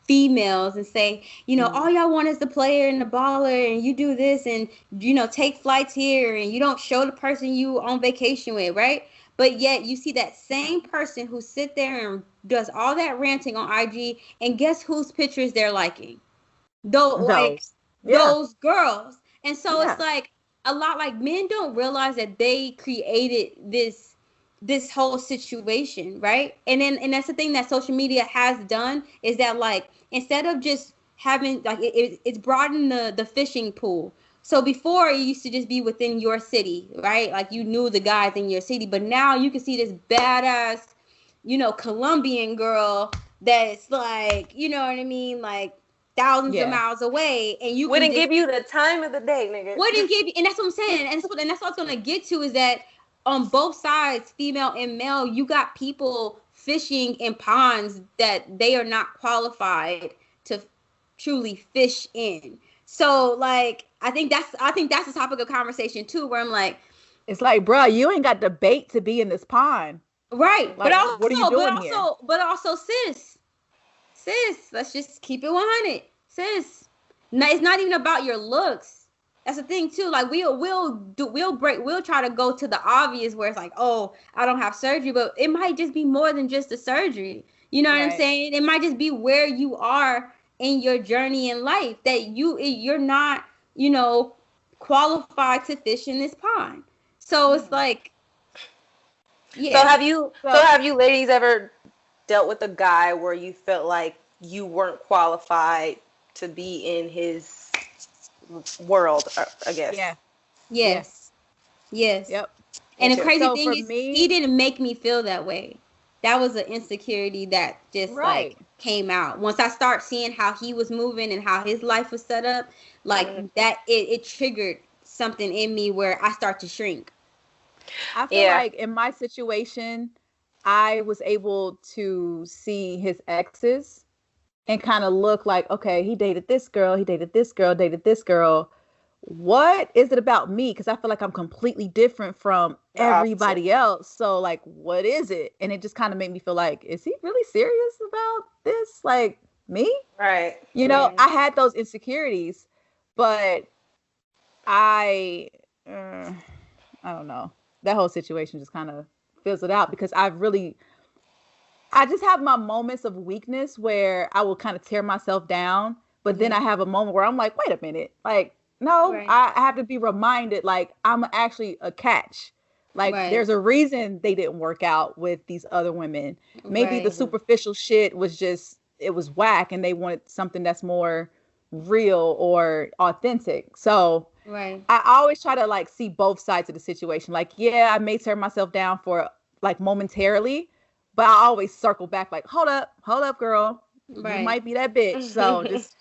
females and say, all y'all want is the player and the baller and you do this and, take flights here and you don't show the person you on vacation with, right? But yet you see that same person who sit there and does all that ranting on IG and guess whose pictures they're liking? Those girls. And so it's like a lot like men don't realize that they created this whole situation, right? And that's the thing that social media has done, is that like instead of just having like it's broadened the fishing pool. So before it used to just be within your city, right? Like you knew the guys in your city, but now you can see this badass, Colombian girl that's like, you know what I mean, like thousands of miles away, and you wouldn't give you the time of the day, nigga. Wouldn't give you, and that's what I'm saying, and that's what I was gonna get to, is that on both sides, female and male, you got people fishing in ponds that they are not qualified to truly fish in. So like I think that's the topic of conversation too, where I'm like, it's like, bro, you ain't got the bait to be in this pond, right? Like, but also, what are you doing here? But also, sis, let's just keep it 100, sis. No, it's not even about your looks. That's the thing too. Like we'll try to go to the obvious, where it's like, oh, I don't have surgery, but it might just be more than just the surgery. You know what I'm saying? It might just be where you are in your journey in life, that you're not, qualified to fish in this pond. So it's like, yeah. So have you ladies ever dealt with a guy where you felt like you weren't qualified to be in his world, I guess? Yeah. Yes. Yep. And the crazy thing is, he didn't make me feel that way. That was an insecurity that just like came out once I start seeing how he was moving and how his life was set up. Like that, it triggered something in me where I start to shrink. I feel like in my situation, I was able to see his exes and kind of look like, okay, he dated this girl, dated this girl. What is it about me? Because I feel like I'm completely different from everybody else. So like, what is it? And it just kind of made me feel like, is he really serious about this? Like me? Right. I had those insecurities, but I don't know. That whole situation just kind of fizzled out, because I just have my moments of weakness where I will kind of tear myself down. But then I have a moment where I'm like, wait a minute, like, no, I have to be reminded, like, I'm actually a catch. Like, there's a reason they didn't work out with these other women. Maybe the superficial shit was just, it was whack, and they wanted something that's more real or authentic. So I always try to, like, see both sides of the situation. Like, yeah, I may tear myself down for, like, momentarily, but I always circle back, like, hold up, girl. You might be that bitch. So just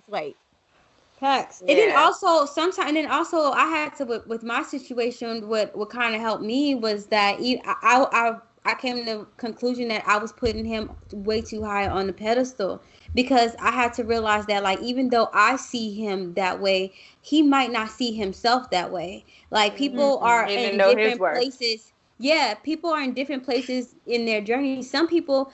wait. Facts. And then also I had to, with my situation, what kind of helped me was that I came to the conclusion that I was putting him way too high on the pedestal, because I had to realize that, like, even though I see him that way, he might not see himself that way. Like, people are in different places. Yeah, people are in different places in their journey. Some people,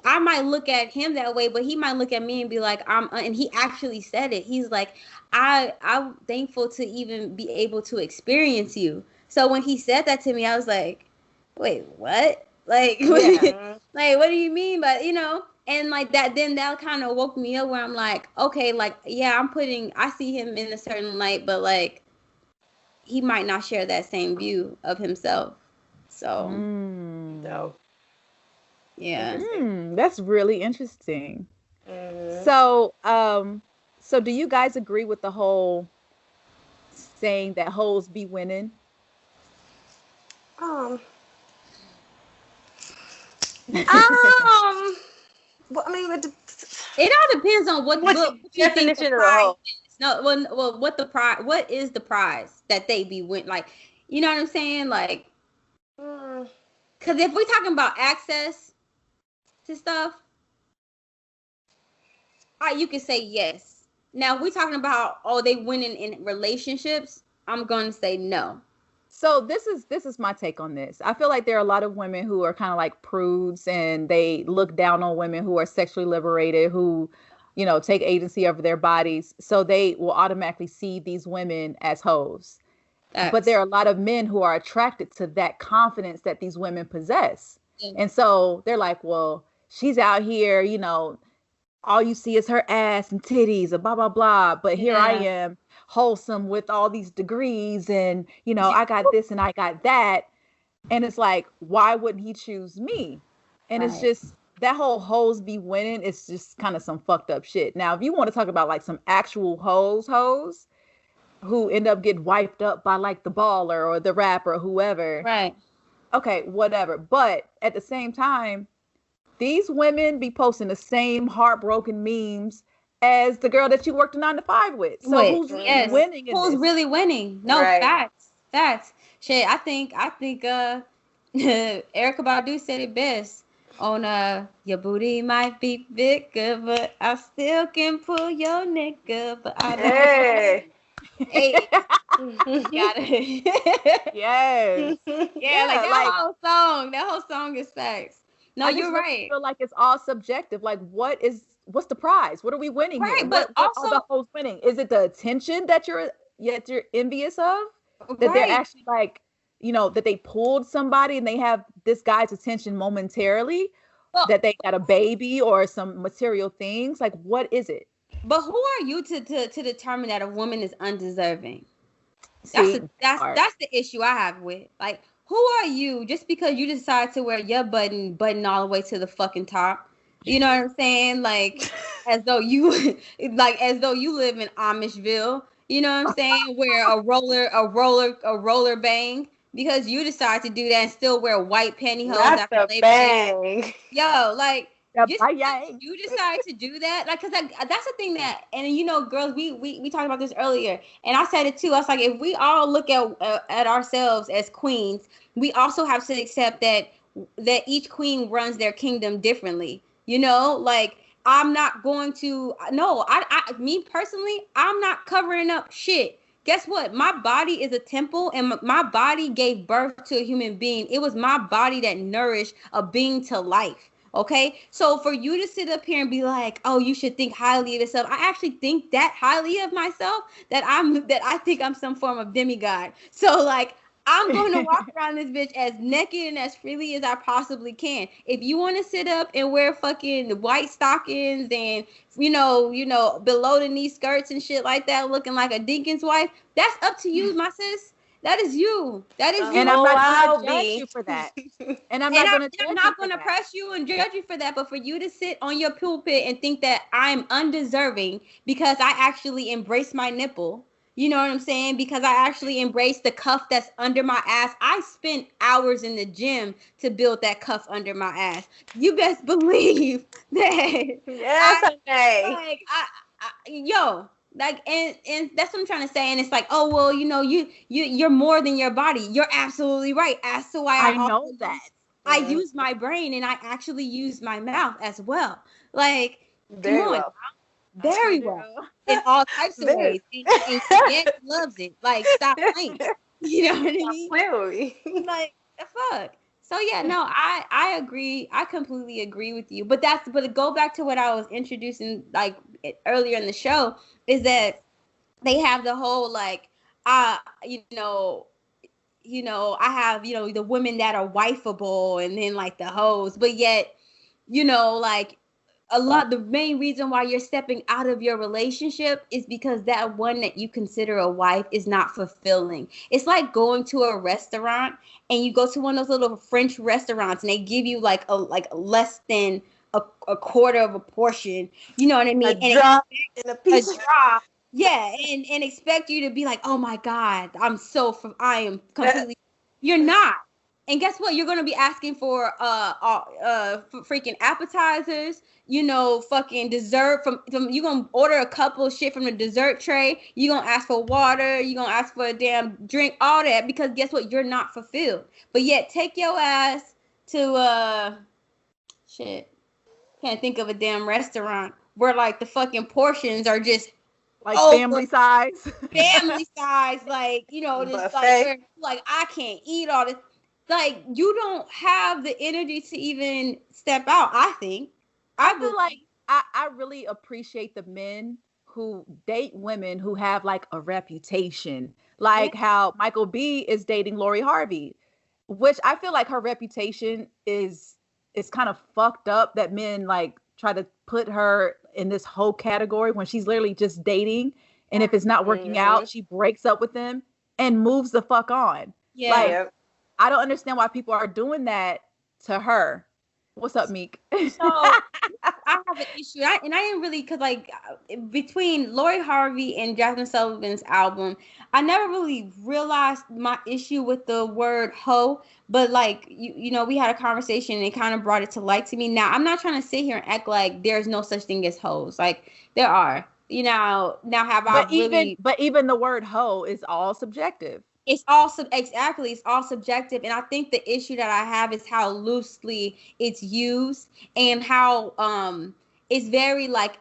I might look at him that way, but he might look at me and be like, and he actually said it. He's like, I'm thankful to even be able to experience you. So when he said that to me, I was like, wait, what? Like, like, what do you mean? But, and like that, then that kind of woke me up, where I'm like, okay, like, yeah, I see him in a certain light, but like, he might not share that same view of himself. So, no. Yeah. That's really interesting. So do you guys agree with the whole saying that hoes be winning? Well, I mean, it all depends on what you think the prize is. No, well, what is the prize that they be win? Like, you know what I'm saying? Like, because if we're talking about access to stuff, you can say yes. Now, if we're talking about, they winning in relationships, I'm going to say no. So this is my take on this. I feel like there are a lot of women who are kind of like prudes, and they look down on women who are sexually liberated, who, take agency over their bodies. So they will automatically see these women as hoes. But there are a lot of men who are attracted to that confidence that these women possess. And so they're like, well, she's out here, all you see is her ass and titties and blah, blah, blah. But here I am wholesome with all these degrees and, you know, I got this and I got that. And it's like, why wouldn't he choose me? And it's just that whole hoes be winning. It's just kind of some fucked up shit. Now, if you want to talk about like some actual hoes who end up getting wiped up by like the baller or the rapper or whoever. Right. Okay, whatever. But at the same time, these women be posting the same heartbroken memes as the girl that you worked a 9 to 5 with. So who's really winning? Who's really winning? No, facts. Shit, I think Erykah Badu said it best on your booty might be bigger, but I still can pull your nigga. But I don't. Hey. Got it. Yes. Yeah, like that whole song is facts. No, you're right. I feel like it's all subjective. Like, what's the prize? What are we winning here? But what are the hoes winning? Is it the attention that you're envious of? That they're actually like, you know, that they pulled somebody and they have this guy's attention momentarily, that they got a baby or some material things. Like, what is it? But who are you to determine that a woman is undeserving? That's the issue I have with, like, who are you just because you decide to wear your button all the way to the fucking top? You know what I'm saying? Like, as though you live in Amishville. You know what I'm saying? Wear a roller bang because you decide to do that and still wear white pantyhose after Labor Day. Yo, like, you decide to do that, like, because that's the thing that, and you know, girls, we talked about this earlier, and I said it too. I was like, if we all look at ourselves as queens, we also have to accept that each queen runs their kingdom differently. You know, like, I'm not going to, no, me personally, I'm not covering up shit. Guess what? My body is a temple, and my body gave birth to a human being. It was my body that nourished a being to life. Okay, so for you to sit up here and be like, oh, you should think highly of yourself. I actually think that highly of myself that I think I'm some form of demigod. So, like, I'm going to walk around this bitch as naked and as freely as I possibly can. If you want to sit up and wear fucking white stockings and, you know, below the knee skirts and shit like that, looking like a deacon's wife, that's up to you, my sis. That is you. That is you. And I'm not going to judge you for that. And I'm not going to press you and judge you for that. But for you to sit on your pulpit and think that I'm undeserving because I actually embrace my nipple, you know what I'm saying? Because I actually embrace the cuff that's under my ass. I spent hours in the gym to build that cuff under my ass. You best believe that. Yes, Like, and that's what I'm trying to say. And it's like, oh, well, you know, you're more than your body. You're absolutely right. As to why I know that. I use my brain and I actually use my mouth as well. Like, very well. Very well. In all types of ways. And Jen loves it. Like, stop playing. You know what I mean? Clearly. Like, the fuck. So yeah, no, I agree. I completely agree with you. But to go back to what I was introducing like earlier in the show, is that they have the whole like I have, the women that are wifeable and then like the hoes, but yet, like the main reason why you're stepping out of your relationship is because that one that you consider a wife is not fulfilling. It's like going to a restaurant and you go to one of those little French restaurants and they give you like less than a quarter of a portion. You know what I mean? A drop. Yeah, and expect you to be like, oh my God, I am completely. You're not. And guess what? You're gonna be asking for freaking appetizers, fucking dessert from you're gonna order a couple of shit from the dessert tray. You're gonna ask for water, you're gonna ask for a damn drink, all that, because guess what? You're not fulfilled. But yet take your ass to can't think of a damn restaurant where like the fucking portions are just like family size. Family size, like, just like I can't eat all this. Like, you don't have the energy to even step out, I think. I feel like I really appreciate the men who date women who have like a reputation. Like how Michael B is dating Lori Harvey, which I feel like her reputation is kind of fucked up, that men like try to put her in this whole category when she's literally just dating And if it's not working out, she breaks up with them and moves the fuck on. Yeah. Like, I don't understand why people are doing that to her. What's up, Meek? So I have an issue, and I didn't really, because like between Lori Harvey and Jazmine Sullivan's album, I never really realized my issue with the word hoe. But like you know, we had a conversation and it kind of brought it to light to me. Now I'm not trying to sit here and act like there's no such thing as hoes. Like there are. You know, now have I really? But even the word hoe is all subjective. It's all exactly. It's all subjective, and I think the issue that I have is how loosely it's used and how it's very like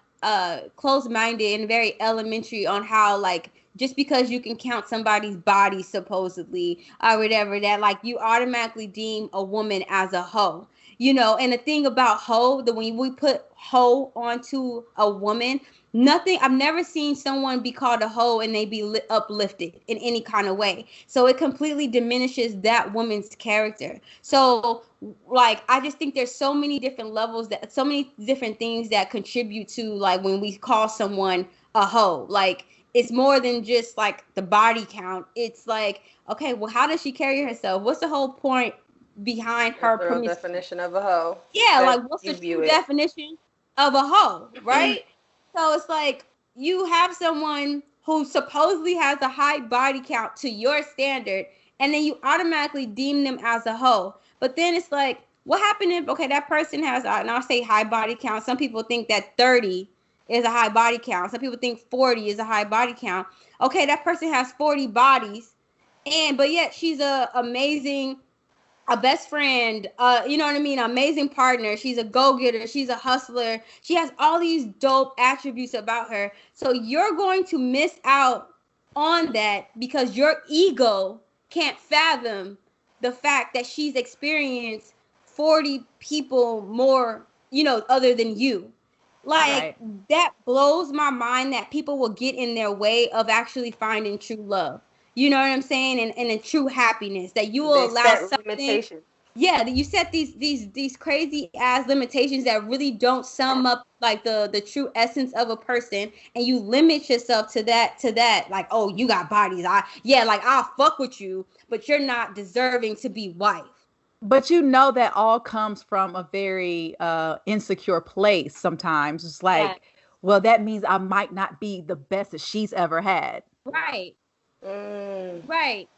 closed-minded and very elementary on how like just because you can count somebody's body supposedly or whatever that like you automatically deem a woman as a hoe. You know, and the thing about hoe, that when we put hoe onto a woman, I've never seen someone be called a hoe and they be uplifted in any kind of way. So it completely diminishes that woman's character. So like, I just think there's so many different levels, so many different things that contribute to like when we call someone a hoe. Like, it's more than just like the body count. It's like, okay, well, how does she carry herself? What's the whole point behind her definition of a hoe? Yeah, like what's the true definition of a hoe, right? So it's like you have someone who supposedly has a high body count to your standard, and then you automatically deem them as a hoe. But then it's like, what happened if, okay, that person has, and I'll say high body count. Some people think that 30 is a high body count. Some people think 40 is a high body count. Okay, that person has 40 bodies, but yet she's a best friend, you know what I mean? Amazing partner. She's a go-getter. She's a hustler. She has all these dope attributes about her. So you're going to miss out on that because your ego can't fathom the fact that she's experienced 40 people more, you know, other than you. Like, that blows my mind that people will get in their way of actually finding true love. You know what I'm saying? And a true happiness that you will allow something. Yeah, that you set these crazy ass limitations that really don't sum up like the true essence of a person, and you limit yourself to that. Like, oh, you got bodies. I'll fuck with you, but you're not deserving to be wife. But you know that all comes from a very insecure place sometimes. It's like, well, that means I might not be the best that she's ever had. Right. Right.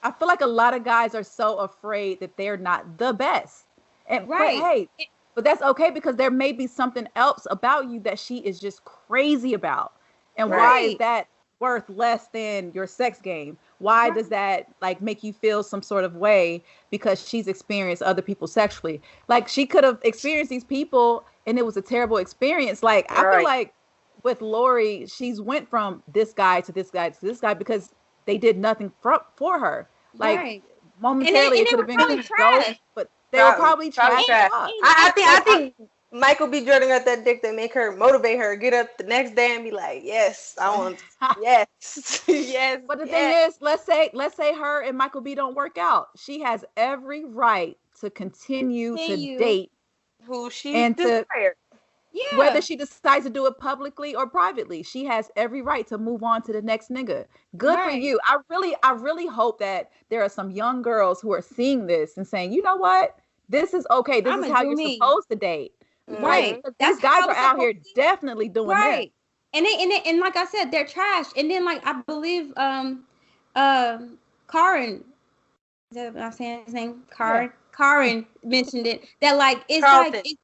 I feel like a lot of guys are so afraid that they're not the best. And but that's okay, because there may be something else about you that she is just crazy about. And why is that worth less than your sex game? Why does that like make you feel some sort of way because she's experienced other people sexually? Like, she could have experienced these people and it was a terrible experience. Like, I feel like with Lori, she's went from this guy to this guy to this guy because they did nothing for her. Like, momentarily it could have been really trash, but they were probably trash. I think Michael B. Jordan got that dick that make her motivate her, get up the next day and be like, yes, I want, yes, yes. But the thing is, let's say her and Michael B. don't work out. She has every right to continue to date who she desired. Yeah. Whether she decides to do it publicly or privately, she has every right to move on to the next nigga. Good for you. I really hope that there are some young girls who are seeing this and saying, you know what? This is okay. This is how you're supposed to date. Right. Like, these guys are out here definitely doing that. And like I said, they're trash. And then like I believe Karin, is that what I'm saying his name? Karin mentioned it. That like it's Carlton. Like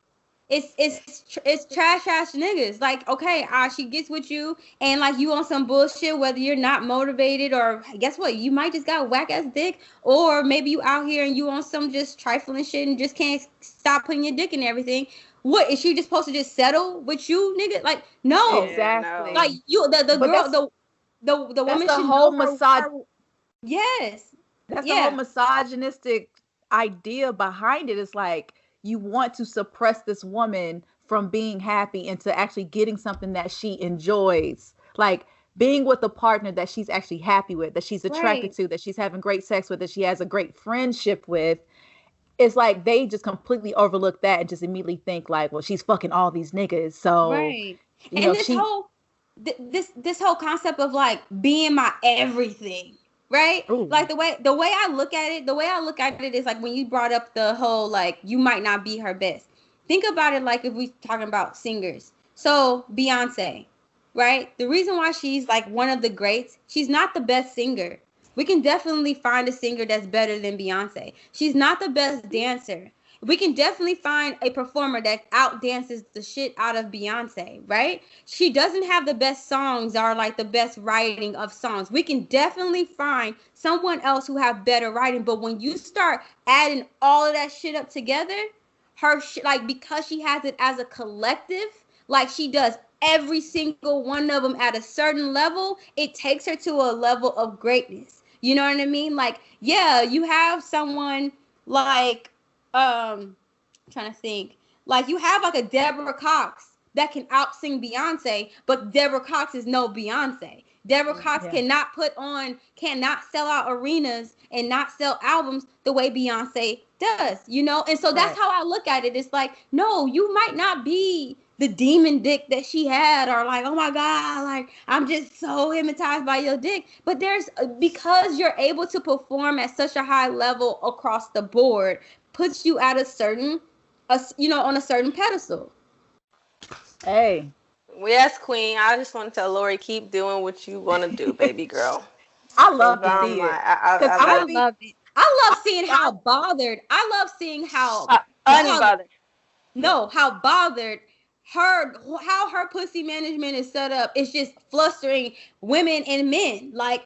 it's trash ass niggas. Like, okay, she gets with you and like you on some bullshit, whether you're not motivated or guess what, you might just got whack ass dick, or maybe you out here and you on some just trifling shit and just can't stop putting your dick in everything. What is she just supposed to just settle with you, nigga? Like, no, exactly. Like you, the girl, the woman should whole massage. Yes, that's the whole misogynistic idea behind it. Is like, you want to suppress this woman from being happy into actually getting something that she enjoys. Like being with a partner that she's actually happy with, that she's attracted to, that she's having great sex with, that she has a great friendship with. It's like they just completely overlook that and just immediately think like, well, she's fucking all these niggas. So, and this this whole concept of like being my everything, right? Ooh. Like the way I look at it is like when you brought up the whole like you might not be her best. Think about it like if we talking about singers. So Beyonce, right? The reason why she's like one of the greats, she's not the best singer. We can definitely find a singer that's better than Beyonce. She's not the best dancer. We can definitely find a performer that outdances the shit out of Beyonce, right? She doesn't have the best songs or like the best writing of songs. We can definitely find someone else who have better writing. But when you start adding all of that shit up together, like because she has it as a collective, like she does every single one of them at a certain level, it takes her to a level of greatness. You know what I mean? Like, yeah, you have someone like, trying to think, like you have like a Deborah Cox that can out-sing Beyonce, but Deborah Cox is no Beyonce. Deborah Cox cannot sell out arenas and not sell albums the way Beyonce does, you know? And so that's how I look at it. It's like, no, you might not be the demon dick that she had, or like, oh my God, like I'm just so hypnotized by your dick. But because you're able to perform at such a high level across the board, puts you at a certain pedestal. Hey. Yes, Queen. I just want to tell Lori, keep doing what you want to do, baby girl. I love to see it. I love it. I love seeing how bothered. I love seeing how unbothered. No, how bothered how her pussy management is set up. It's just flustering women and men. Like,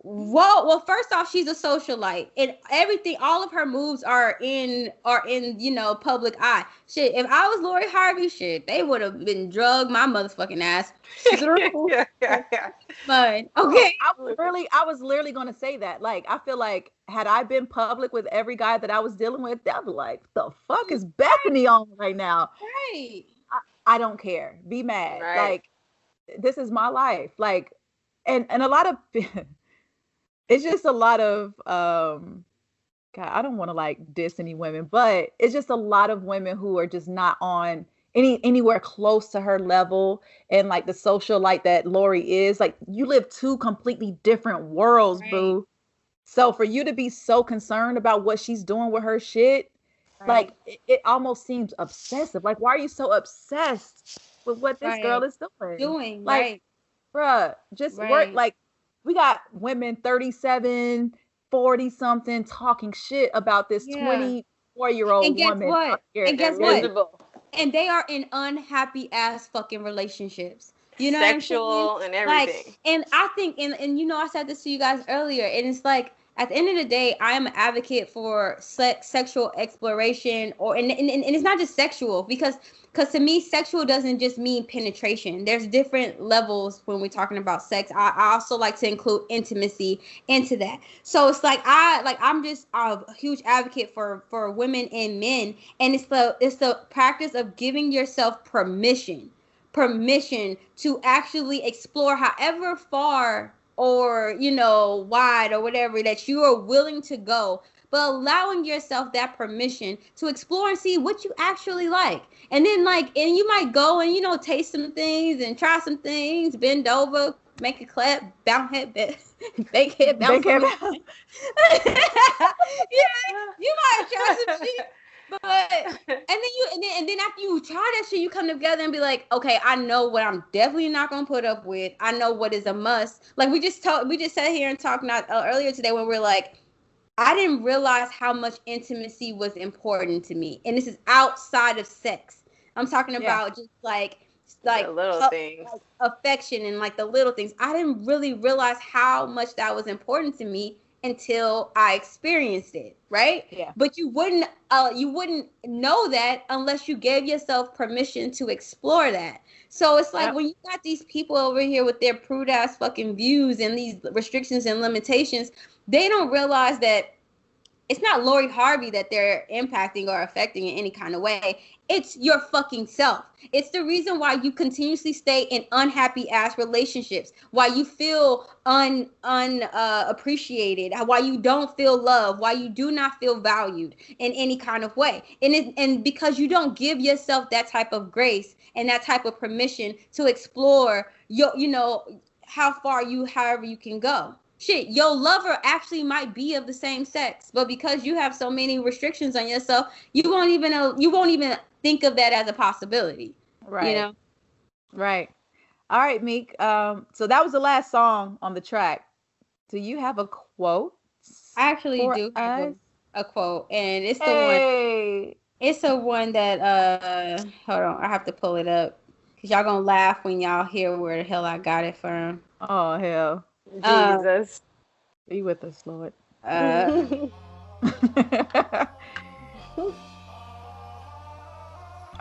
well, first off, she's a socialite, and everything, all of her moves are in public eye. Shit, if I was Lori Harvey, shit, they would have been drugged my motherfucking ass. But okay, I was literally gonna say that. Like, I feel like had I been public with every guy that I was dealing with, I'd be like, the fuck is Bethany on right now? Right. I don't care. Be mad. Right. Like, this is my life. Like, and a lot of it's just a lot of God, I don't want to like diss any women, but it's just a lot of women who are just not on anywhere close to her level, and like the socialite that Lori is. Like, you live two completely different worlds, boo. So for you to be so concerned about what she's doing with her shit, like it almost seems obsessive. Like, why are you so obsessed with what this girl is doing? Like, bruh, just work. Like, we got women 37, 40 something talking shit about this 24-year-old woman. And guess what? And they are in unhappy ass fucking relationships. You know, sexual and everything. Like, and I think, and you know, I said this to you guys earlier, and it's like, at the end of the day, I am an advocate for sexual exploration, and it's not just sexual, because to me, sexual doesn't just mean penetration. There's different levels when we're talking about sex. I also like to include intimacy into that. So it's like I'm just a huge advocate for women and men, and it's the practice of giving yourself permission to actually explore however far or, you know, wide or whatever that you are willing to go, but allowing yourself that permission to explore and see what you actually like. And then and you might go and, you know, taste some things and try some things, bend over, make a clap, bounce head, bake head, bounce head. Yeah, you might try some shit. But and then after you try that shit, you come together and be like, okay, I know what I'm definitely not gonna put up with. I know what is a must. Like we just sat here and talked earlier today when we're like, I didn't realize how much intimacy was important to me, and this is outside of sex. I'm talking about just like the little things, like affection and like the little things. I didn't really realize how much that was important to me until I experienced it, right? Yeah. But you wouldn't know that unless you gave yourself permission to explore that. So it's like when you got these people over here with their prude ass fucking views and these restrictions and limitations, they don't realize that it's not Lori Harvey that they're impacting or affecting in any kind of way. It's your fucking self. It's the reason why you continuously stay in unhappy ass relationships, why you feel appreciated, why you don't feel loved, why you do not feel valued in any kind of way. And because you don't give yourself that type of grace and that type of permission to explore your, however you can go. Shit, your lover actually might be of the same sex, but because you have so many restrictions on yourself, you won't even think of that as a possibility. Right. Right. All right, Meek. So that was the last song on the track. Do you have a quote? I actually do have a quote, and it's the one. It's the one that hold on, I have to pull it up because y'all gonna laugh when y'all hear where the hell I got it from. Oh hell. Jesus. Be with us, Lord.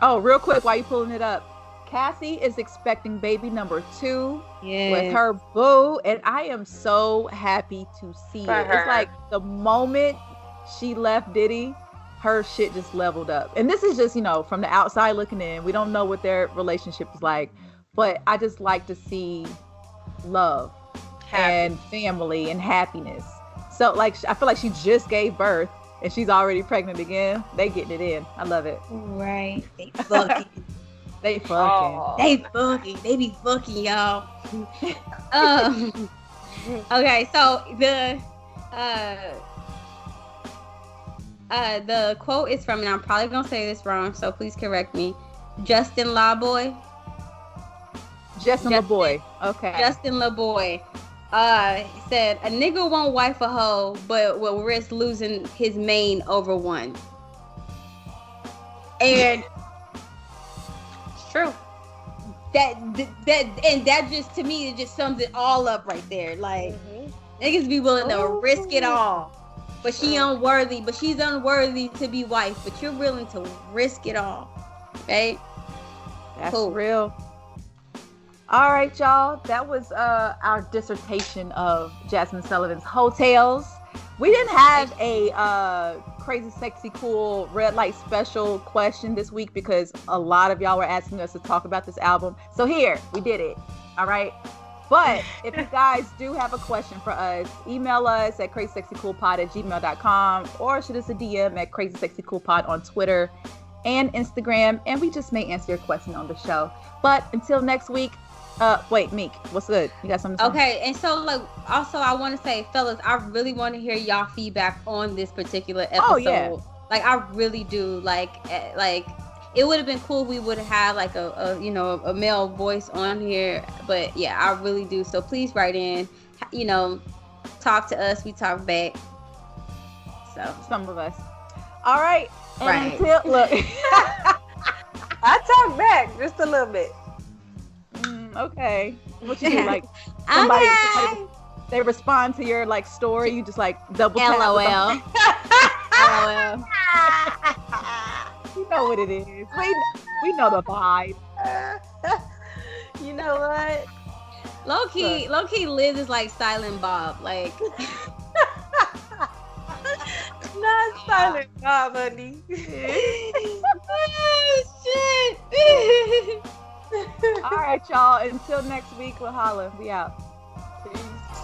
Oh, real quick, while you pulling it up, Cassie is expecting baby number 2 with her boo, and I am so happy to see it. It's like the moment she left Diddy, her shit just leveled up. And this is just, from the outside looking in. We don't know what their relationship is like, but I just like to see love and family and happiness. So I feel like she just gave birth and she's already pregnant again. They getting it in. I love it. Right. They fucking. They fucking. Oh. They fucking. They be fucking, y'all. Okay, so the quote is from, and I'm probably gonna say this wrong, so please correct me. Justin LaBoy. Justin LaBoy. Okay. Justin LaBoy. Said a nigga won't wife a hoe, but will risk losing his mane over one. And it's true. That just, to me, it just sums it all up right there. Like, niggas be willing to risk it all, but she's unworthy to be wife, but you're willing to risk it all, right? That's cool. Real. All right, y'all. That was our dissertation of Jazmine Sullivan's Heaux Tales. We didn't have a Crazy Sexy Cool Red Light Special question this week because a lot of y'all were asking us to talk about this album. So here, we did it. All right. But if you guys do have a question for us, email us at crazysexycoolpod@gmail.com or shoot us a DM at crazysexycoolpod on Twitter and Instagram, and we just may answer your question on the show. But until next week, wait, Meek, what's good? You got something to say? Okay, and so also I want to say, fellas, I really want to hear y'all feedback on this particular episode. Oh, yeah. Like, I really do. Like it would have been cool if we would have had like a male voice on here, but yeah, I really do. So please write in, talk to us, we talk back. So some of us. All right. And until, look, I talk back just a little bit. Okay. What you do? Like somebody they respond to your like story, you just like double tap. LOL. LOL. You know what it is. We know the vibe. You know what? Low key Liz is like Silent Bob. Like not Silent Bob, honey. Oh, shit. All right, y'all. Until next week, we'll holla. We out.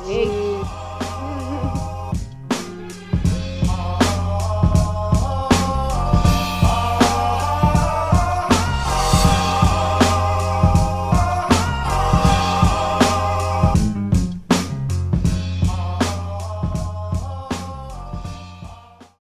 Peace.